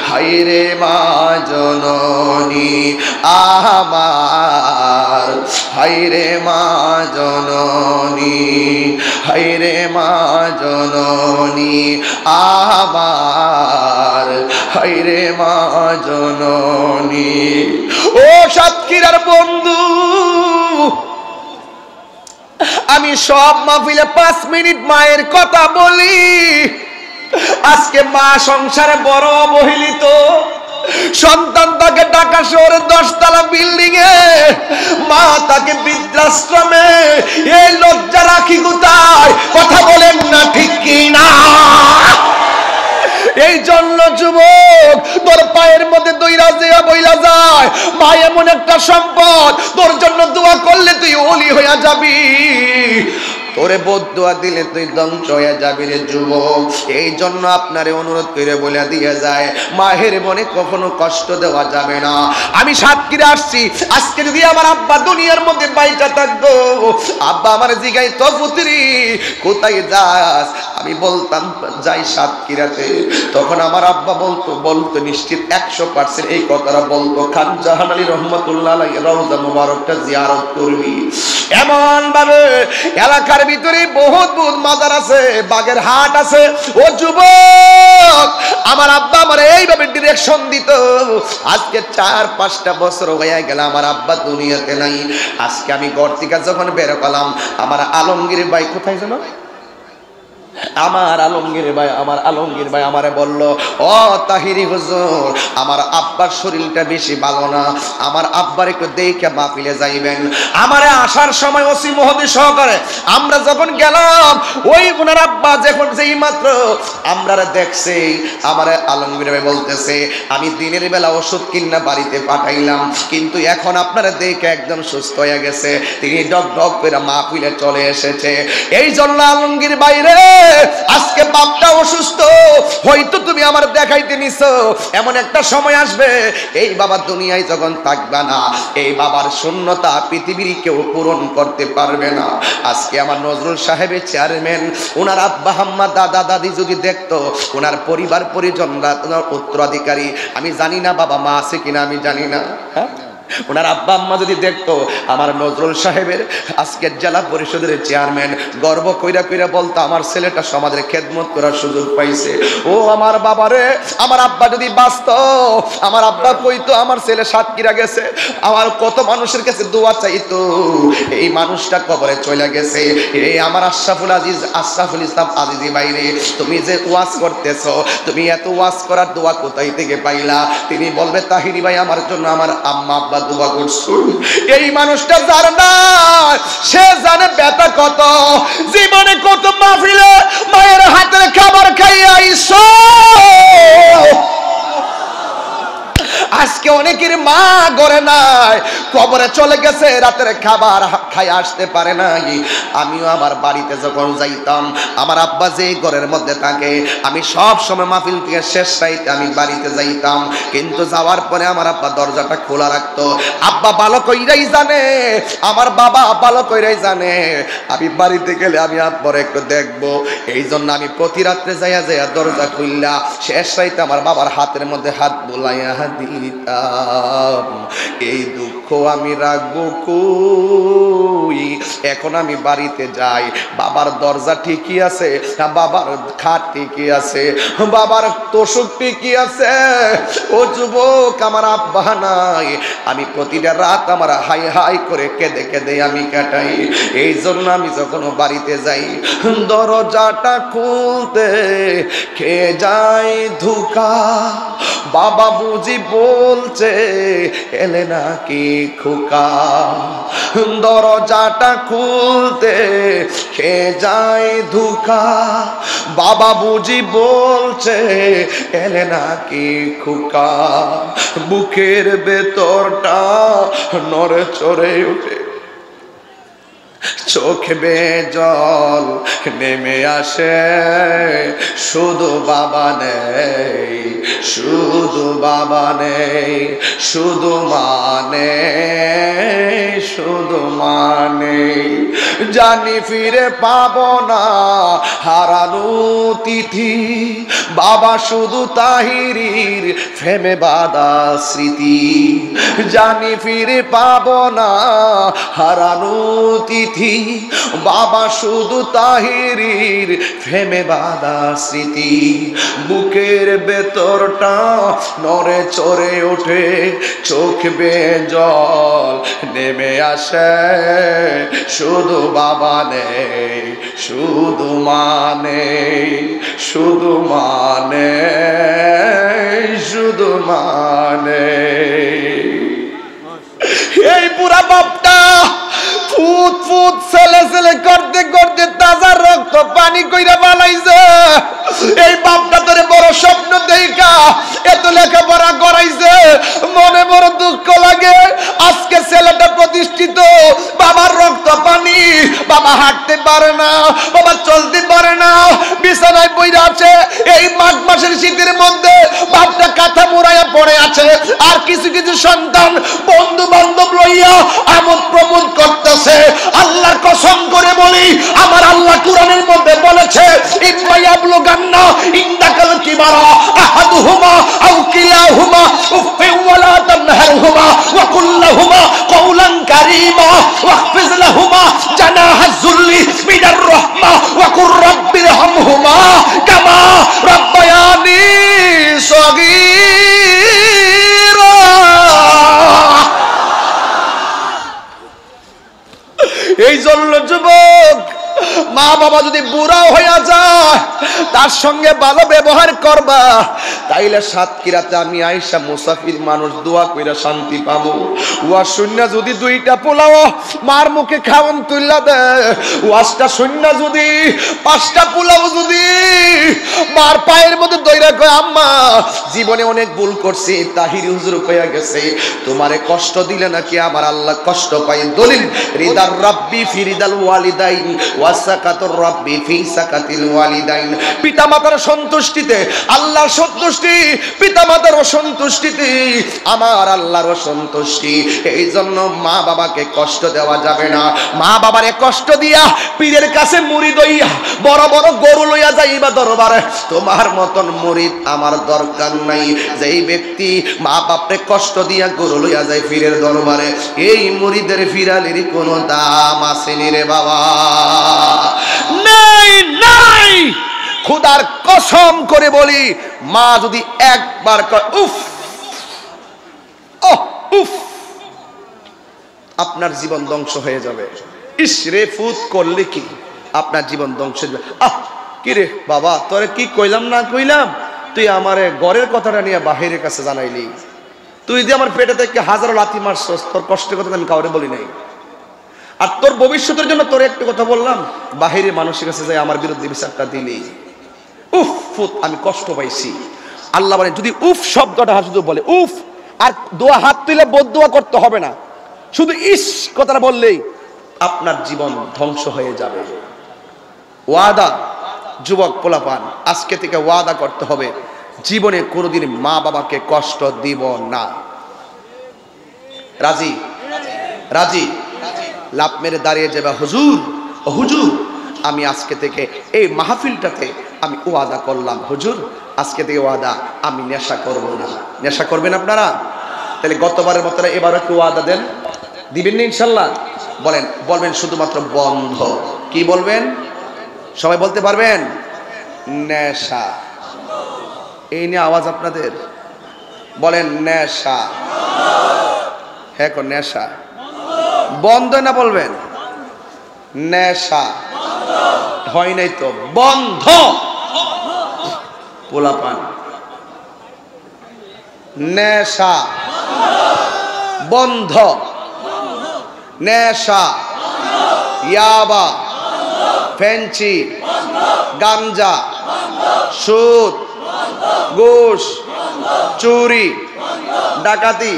[SPEAKER 1] হায়রে মা জননী আমার হায়রে মা জননী হায়রে মা জননী আমার হায়রে মা জননী ও সাতক্ষীরার বন্ধু আমি সব মাহফিলে 5 মিনিট মায়ের কথা বলি আজকে মা সংসারে বড় অবহেলিত সন্তান তাকে ঢাকা শহরের 10 তলা বিল্ডিং এ মা তাকে বৃদ্ধাশ্রমে এই লজ্জা রাখি কোথায় কথা বলেন না ঠিক কি না এই জন্য যুবক তোর পায়ের মধ্যে দইরা দেয়া বইলা যায় মা এমন একটা সম্পদ তোর জন্য দোয়া করলে তুই ওলি হইয়া যাবি তোরে বদদুয়া দিলে তুই ধ্বংস হয়ে যাবি রে যুবক এই জন্য আপনারে অনুরোধ করে বলে দিয়ে যায় মায়ের মনে কখনো কষ্ট দেওয়া যাবে না আমি সাতক্ষীরা আসছি আজকে যদি আমার আব্বা দুনিয়ার মধ্যে বাইটা থাকতো আব্বা আমার জিগাই তো পুত্রী কোথায় যাস আমি বলতাম যাই সাতক্ষীরাতে তখন আমার আব্বা বলতো নিশ্চিত 100% এই কথাটা বলতো খান জাহান আলী রহমতুল্লাহ আলাইহি রওজা মুবারকটা জিয়ারত করবি এমন ভাবে এলাকার ভিতরে বহুত মাজার আছে বাগের হাট আছে ও যুবক আমার আব্বা আমার এইভাবে ডিরেকশন দিত আজকে 4-5টা বছর হয়ে গেল আমার আব্বা দুনিয়াতে নাই আজকে আমি ঘর থেকে যখন বের হলাম আমার আলমগীর ভাই কোথায় যেন আমার আলমগীর ভাই আমারে বলল ও তাহিরি হুজুর আমার আব্বার শরীরটা বেশি ভালো না আমার আব্বার একটু দেখে মাহফিলে যাইবেন আমারে আসার সময় ওসি মহোদয় সহকারে আমরা যখন গেলাম ওই ওনার আব্বা যখন যেই মাত্র আমরারে দেখছে আমারে আলমগীর ভাই বলতেছে আমি দিনের বেলা ওষুধ কিনা বাড়িতে পাঠাইলাম কিন্তু এখন আপনারা দেখে একদম সুস্থ হয়ে গেছে তিনি ডক ডক করে মাহফিলে চলে এসেছে এই জন্য আলমগীর বাইরে আজকে বাপটা অসুস্থ হয়তো তুমি আমার দেখাইতে নিছো এমন একটা সময় আসবে এই বাবা দুনিয়ায় যখন থাকবে না এই বাবার শূন্যতা পৃথিবীর কেউ পূরণ করতে পারবে না আজকে আমার নজরুল সাহেবের চেয়ারম্যান ওনার আব্বা আম্মা দাদা দাদি যদি দেখতো ওনার পরিবার পরিজনরা ওনার উত্তরাধিকারী আমি জানি না বাবা মা আছে কিনা আমি জানি না হ্যাঁ ওনার আব্বা আম্মা যদি দেখতো আমার নজরুল সাহেবের আজকের জেলা পরিষদের চেয়ারম্যান গর্ব কইরা কইরা বলতো আমার ছেলেটা সমাজের খেদমত করার সুযোগ পাইছে ও আমার বাবারে আমার আব্বা যদি বাঁচতো আমার আব্বা কইতো আমার ছেলে সাতক্ষীরা গেছে আমার কত মানুষের কাছে দোয়া চাইতো এই মানুষটা কবরে চলে গেছে এই আমার আশরাফুল ইসলাম আজিজি বাইরে তুমি যে ওয়াজ করতেছো তুমি এত ওয়াজ করার দোয়া কোথায় থেকে পাইলা তিনি বলবে তাহিরি ভাই আমার জন্য আমার আম্মা আব্বা দোয়া করছো এই মানুষটা জানে না সে জানে ব্যথা কত জীবনে কত মাহফিলে মায়ের হাতের খাবার খাইয়া আইছো আজকে অনেকের মা ঘরে নাই কবরে চলে গেছে রাতের খাবার খাই আসতে পারে নাই আমিও আমার বাড়িতে যখন যাইতাম আমার আব্বা যে ঘরের মধ্যে থাকে আমি সব সময় মাহফিল থেকে শেষ রাইতে আমি বাড়িতে যাইতাম কিন্তু যাওয়ার পরে আমার আব্বা দরজাটা খোলা রাখতো আব্বা ভালো কইরাই জানে আমার বাবা ভালো কইরাই জানে আমি বাড়িতে গেলে আমি আব্বার একটু দেখবো এই জন্য আমি প্রতি রাত্রে যাইয়া যাইয়া দরজা খুললা শেষ রাইতে আমার বাবার হাতের মধ্যে হাত বুলাইয়া দিই দিতাম, এই দুঃখ আমি রাখবো কই? এখন আমি বাড়িতে যাই, বাবার দরজা ঠিকই আছে, বাবার খাট ঠিকই আছে, বাবার তোষক ঠিকই আছে। ও যুবক, আমার আব্বা নাই। আমি প্রতিটা রাত আমার হাই হাই করে কেঁদে কেঁদে আমি কাটাই। এই জন্য আমি যখন বাড়িতে যাই, দরজাটা খুলতে কে যায় ধোঁকা, বাবা বুঝি বলছে এলে নাকি খোকা। দরজাটা খুলতে কে যায় ধোঁকা, বাবা বুঝি বলছে এলে নাকি খোকা। বুকের ভেতরটা নড়ে চড়ে ওঠে, চোখ বেয়ে জল নেমে আসে, শুধু বাবা নেই, শুধু বাবা নেই, শুধু মানে, শুধু মানে। জানি ফিরে পাবো না হারানো তিথি, বাবা শুধু তাহিরির ফেমে বাঁধা স্মৃতি। জানি ফিরে পাবো না হারানো তিথি, বাবা শুধু তাহিরির ফেমে বাঁধা স্মৃতি। বুকের ভেতরটা নড়ে চড়ে ওঠে, চোখ বেয়ে জল নেমে আসে, শুধু বাবা নেই, শুধু মানে, শুধু মানে, শুধু মানে। এই পুরা বাপটা ফুট ফুট ছেলে ছেলে করতে করতে তাজা রক্ত পানি কইরা বানাইছে। এই বাপটা তোরে বড় স্বপ্ন দেখা এত লেখাপড়া করাইছে, মনে বড় দুঃখ লাগে। আজকে ছেলেটা প্রতিষ্ঠিত, বাবার রক্ত পানি, বাবা হাঁটতে পারে না, বাবা চলতে পারে না, বিছানায় পড়ে আছে। এই মাঘ মাসের শীতের মধ্যে বাপটা কাঁথা মুড়াইয়া পড়ে আছে, আর কিছু কিছু সন্তান বন্ধু বান্ধব লইয়া আমোদ প্রমোদ করতেছে। আল্লাহর কসম করে বলি, আমার আল্লাহ কোরআনের মধ্যে বলেছে, ইম্মায়াবলুগান্না ইনদাকাল কিবারা আহাদুহুমা আও কিলাহুমা উফফিন ওয়ালা তানহারহুমা ওয়া কুল লাহুমা কওলান কারীমা ওয়াখফিজ লাহুমা জানাহাজ যুল্লি মিনার রাহমা ওয়া কুর রাব্বিরহামহুমা কামা রাব্বায়ানি সগীরা। এই জন্য যুবক, মা বাবা যদি বুড়া হইয়া যায়, তার সঙ্গে ভালো ব্যবহার করবা, তাইলে সাতক্ষীরাতে আমি আইসা মুসাফির মানুষ দোয়া কইরা শান্তি পাবো। ওয়া শূন্য যদি দুইটা পোলাও মার মুখে খাওয়ান তুইলা দে, ওয়াশটা শূন্য যদি পাঁচটা পোলাও যদি মার পায়ের মধ্যে দইরা কয়, আম্মা জীবনে অনেক ভুল করছি, তাহির হুজুর কইয়া গেছে তোমারে কষ্ট দিলে নাকি আমার আল্লাহ কষ্ট পায়। দলিল রিদার রাব্বি ফি রিদাল ওয়ালিদাইন ওয়া সাকাতুর রাব্বি ফি সাকাতিল ওয়ালিদাইন। পিতামাতার সন্তুষ্টিতে আল্লাহর সন্তুষ্টি, পিতামাতার অসন্তুষ্টিতে আমার আল্লাহর অসন্তুষ্টি। এই জন্য মা বাবাকে কষ্ট দেওয়া যাবে না। মা বাবারে কষ্ট দিয়া পীরের কাছে মুরিদ হইয়া বড় বড় গরু লইয়া যাইবা দরবারে, তোমার মতন মুরিদ আমার দরকার নাই। যেই ব্যক্তি মা বাপরে কষ্ট দিয়া গরু লইয়া যায় পীরের দরবারে, এই মুরিদের ফিরালির কোনো দাম আসেনি রে বাবা, নাই নাই। খোদার কসম করে বলি, মা যদি একবার কয় উফ উফ, আপনার জীবন ধ্বংস হয়ে যাবে। ইসরে ফুত করলে কি আপনার জীবন ধ্বংস হয়ে যাবে। কি রে বাবা, তোরে কি কইলাম না কইলাম, তুই আমারে ঘরের কথাটা নিয়ে বাহিরের কাছে জানাইলি। তুই যে আমার পেটে থেকে হাজারো লাথি মারছস, তোর কষ্টের কথা আমি কাউরে বলি নাই। আর তোর ভবিষ্যতের জন্য তোর একটু কথা বললাম, বাহিরে মানুষের কাছে যাই আমার বিরুদ্ধে বিচারটা দিলি। উফ ফুত, আমি কষ্ট পাইছি। আল্লাহ বলেন, যদি উফ শব্দটা শুধু বলে উফ, আর দোয়া হাত তুলে বদদোয়া করতে হবে না, শুধু ইস কথাটা বললেই আপনার জীবন ধ্বংস হয়ে যাবে। ওয়াদা যুবক পোলাপান, আজকে থেকে ওয়াদা করতে হবে, জীবনে কোনোদিন মা বাবাকে কষ্ট দিব না। রাজি? রাজি? লাভ মেরে দাঁড়িয়ে যাবে, হুজুর ও হুজুর, আমি আজকে থেকে এই মাহফিলটাতে আমি ওয়াদা করলাম, হুজুর আজকে থেকে ওয়াদা, আমি নেশা করব না। নেশা করবেন আপনারা? তাহলে গতবারের মতো এবারও একটু ওয়াদা দেন, দিবেন না ইনশাল্লাহ? বলেন, বলবেন শুধুমাত্র বন্ধ। কি বলবেন? সবাই বলতে পারবেন? নেশা। এই নিয়ে আওয়াজ আপনাদের। বলেন নেশা। হ্যাঁ, নেশা বন্ধ না বলবেন? নেশা হয় নাই তো, বন্ধ। পোলাপান নেশা বন্ধ। নেশা, ইয়াবা, ফেঞ্চি, গাঞ্জা, সুদ, ঘুষ, চুরি, ডাকাতি,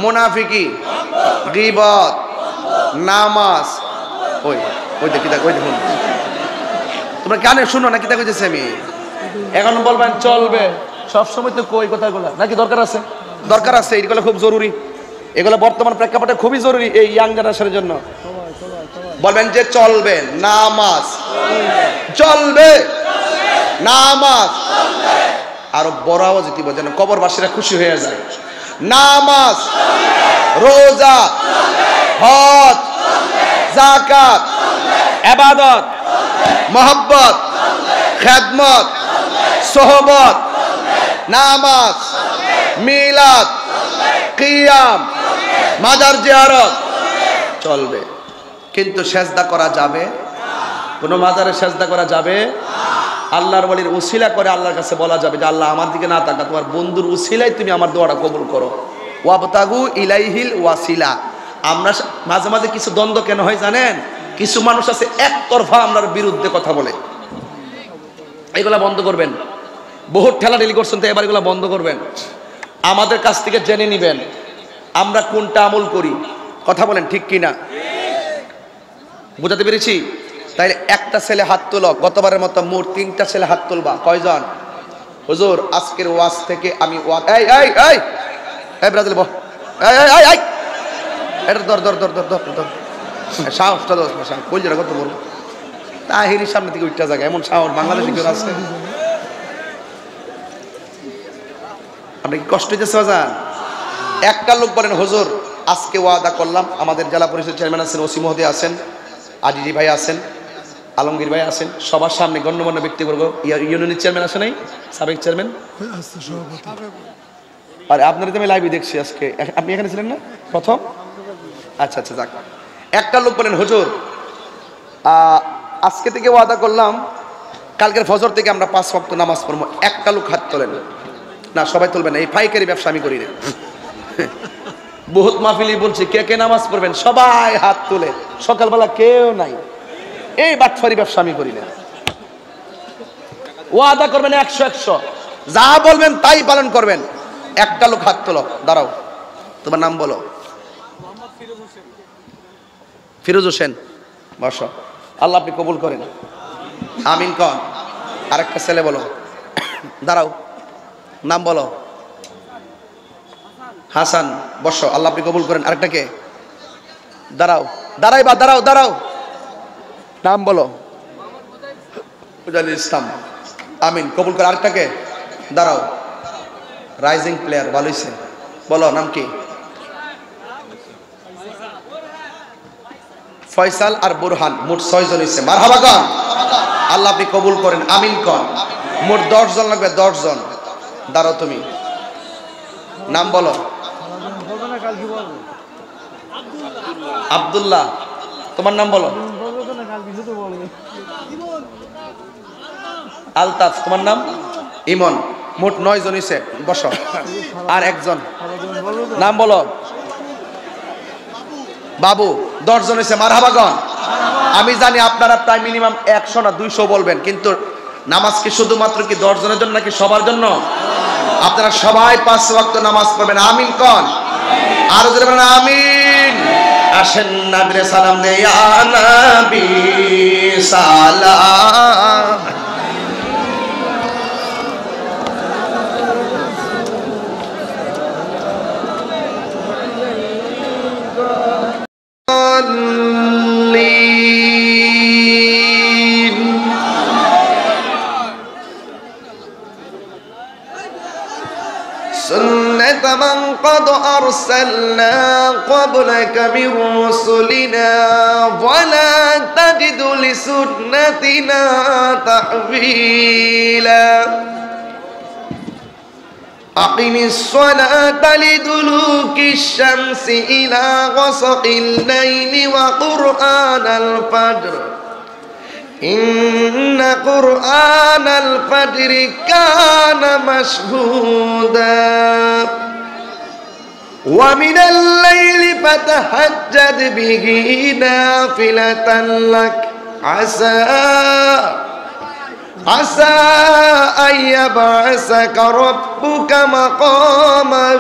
[SPEAKER 1] মুনাফিকি, গীবত, নামাজ। ওই ওই দেখি ওই দেখুন, তোমরা কানে শুনো না? কিতা কইতেছি আমি? এখন বলবেন চলবে সবসময় তো কই কথাগুলো নাকি? দরকার আছে? দরকার আছে, এগুলো খুব জরুরি। এগুলো বর্তমান প্রেক্ষাপটে খুবই জরুরি এই ইয়াং জেনারেশনের জন্য। বলবেন যে চলবে নামাজ, চলবে নামাজ। আরো বড় আওয়াজ দিব যেন কবরবাসীরা খুশি হয়ে যায়। নামাজ, রোজা, হজ, যাকাত, ইবাদত, মহব্বত, খেদমত, সোহবত, নামাজ, মিলাদ, কিয়াম, মাজার জিয়ারত চলবে। কিন্তু সেজদা করা যাবে? কোন মাজারে সেজদা করা যাবে? আল্লাহর ওলির উসিলা করে আল্লাহর কাছে বলা যাবে যে আল্লাহ আমার দিকে না তাকা, তোমার বন্ধুর উসিলায় তুমি আমার দোয়াটা কবুল করো। ওয়াবতাগু ইলাইহিল ওয়াসিলা। আমরা মাঝে মাঝে কিছু দ্বন্দ্ব কেন হয় জানেন? কিছু মানুষ আছে একতরফা আমরার বিরুদ্ধে কথা বলে। এগুলা বন্ধ করবেন। বহুত ঠেলাঠেলি করছেন, তো এবার এগুলা বন্ধ করবেন। আমাদের কাছ থেকে জেনে নিবেন আমরা কোনটা আমল করি। কথা বলেন ঠিক কিনা? বুঝাতে পেরেছি? তাইলে একটা ছেলে হাত তোলো, গতবারের মতো মোট 3টা ছেলে হাত তুলবা। কয়জন? হুজুর আজকের ওয়াজ থেকে আমি এই এই এই এই ব্রাজিল বল, এই এই এই এই এটা ধর ধর ধর ধর ধর ধর সাহসটা দোষ না, সাহস কই যারা কত বড় তাহিরির সামনে থেকে উঠটা জায়গা এমন সাহস বাংলাদেশে কেউ আছে? আপনি কি কষ্ট হইতেছে বাজান? একটা লোক বলেন হুজুর আজকে ওয়াদা করলাম, আমাদের জেলা পরিষদ চেয়ারম্যান আছেন, ওসি মহোদয় আছেন, আজিজি ভাই আছেন, আলমগীর ভাই আছেন, সবার সামনে গণ্যমান্য ব্যক্তিবর্গ, ইউনিয়নের চেয়ারম্যান আছে নাই, সাবেক চেয়ারম্যান, আর আপনারা তো আমি লাইভে দেখছি আজকে। আপনি এখানে ছিলেন না প্রথম? আচ্ছা আচ্ছা, যাক। একটা লোক বলেন হুজুর আজকে থেকে ওয়াদা করলাম কালকের ফজর থেকে আমরা 5 ওয়াক্ত নামাজ পড়বো। একটা লোক হাত তোলেন না, সবাই তুলবেন না, এই পাইকারি ব্যবসা আমি করি না। বহুত মাহফিলি বলছি কে কে নামাজ পড়বেন, সবাই হাত তুলে, সকালবেলা কেউ নাই। এই বাটফারি ব্যবসা আমি করি না। ওয়াদা করবেন 100 যা বলবেন তাই পালন করবেন। একটা লোক হাত তোলো, দাঁড়াও, তোমার নাম বলো। ফিরোজ হোসেন, বসো। আল্লাহ আপনি কবুল করেন, আমিন কন। আরেকটা ছেলে বলো, দাঁড়াও, নাম বলো। হাসান, বসো। আল্লাহ আপনি কবুল করেন। আরেকটা কে? দাঁড়াও, দাঁড়াইবা, দাঁড়াও দাঁড়াও, নাম বলো। মুজাহিদুল ইসলাম, আমিন, কবুল করে। আরেকটা কে? দাঁড়াও, রাইজিং প্লেয়ার, ভালো হয়েছে, বলো নাম কি? ফয়সাল আর বুরহান, মোট 6 জন হয়েছে। মারহাবা কন। আল্লাহ আপনি কবুল করেন, আমিন কন। মোট 10 জন লাগবে, 10 জন। দাঁড়াও, তুমি নাম বলো। আব্দুল্লাহ, তোমার নাম বলো। আলতাফ, তোমার নাম? ইমন। মোট 9 জন হয়েছে, বসো। আর একজন নাম বলো। বাবু, 10 জন হয়েছে। মারহাবাগণ। আমি জানি আপনারা প্রায় মিনিমাম 100 না 200 বলবেন, কিন্তু নামাজ কি শুধুমাত্র কি 10 জনের জন্য নাকি সবার জন্য? আপনারা সবাই 5 ওয়াক্ত নামাজ পড়বেন, আমিন কন। আর জোরে বলেন আমিন। আসেন নবীর সালাম দে, ইয়া নবী সালাম। كمن قد أرسلنا قبلك من رسلنا ولا تجد لسنتنا تحويلا أقم الصلاة لدلوك الشمس إلى غسق الليل وقرآن الفجر إن قرآن الفجر كان مشهودا ومن الليل فتهجد به نافلة لك عسى أن يبعثك ربك مقاما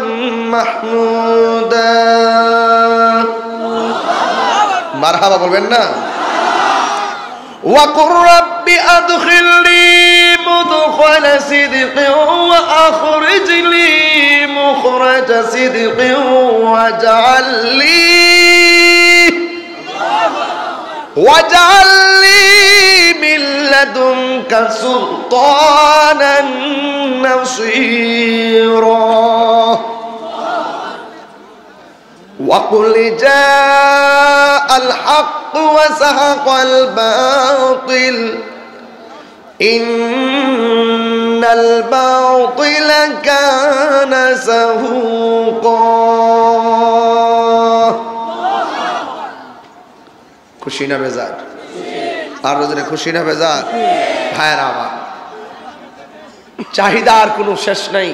[SPEAKER 1] محمودا مرحبا বলবেন না وقل رب أدخلني مدخل صدق وأخرجني مخرج صدق واجعل لي من لدنك سلطانا نصيرا وقل جاء الحق وزهق الباطل إن الباطل كان زهوقا খুশি না বেজার আর রোজনে খুশি না বেজার ভাইরা আমার চাহিদার কোনো শেষ নাই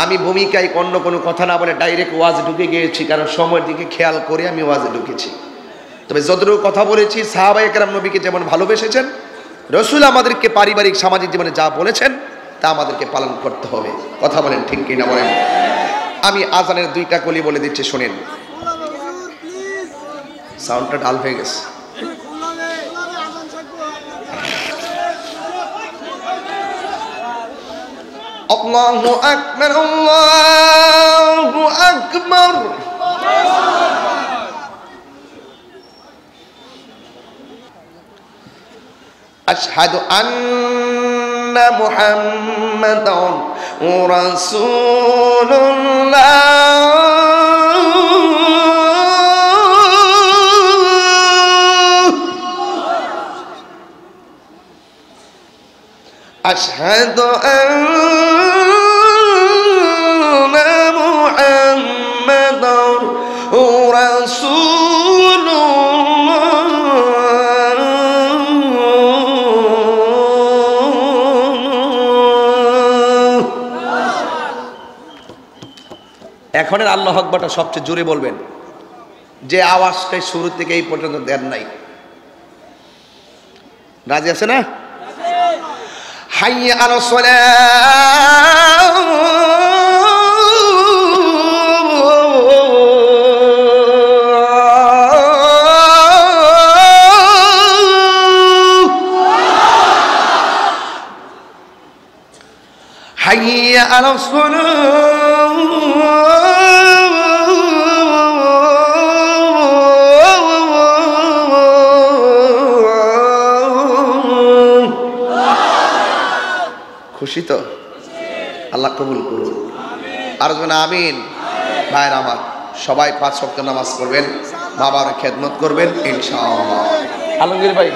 [SPEAKER 1] আমি ভূমিকায় অন্য কোনো কথা না বলে ডাইরেক্ট ওয়াজ ঢুকে গিয়েছি কারণ সময়ের দিকে খেয়াল করে আমি ওয়াজে ঢুকেছি তবে যতটুকু কথা বলেছি সাহাবায়ে কেরাম নবীকে যেমন ভালোবেসেছেন রাসূল আমাদেরকে পারিবারিক সামাজিক জীবনে যা বলেছেন তা আমাদেরকে পালন করতে হবে কথা বলেন ঠিক কি না বলেন আমি আজানের দুইটা কলি বলে দিচ্ছি শুনেন সাউন্ডটা ডাল হয়ে গেছে আল্লাহু আকবার আল্লাহু আকবার আশহাদু আন্না মুহাম্মাদান রাসূলুল্লাহ أشهد أن محمدا رسول এখনের আল্লাহু আকবারটা সবচেয়ে জোরে বলবেন যে আওয়াজটাই শুরু থেকে এই পর্যন্ত দেন নাই রাজি আছে না حي على الصلاة حي على الصلاة খুশি তো আল্লাহ কবুল করুন আর যেন আমিন ভাইরা আমার সবাই 5 ওয়াক্ত নামাজ পড়বেন বাবার খেদমত করবেন ইনশাআল্লাহ আলমগীর ভাই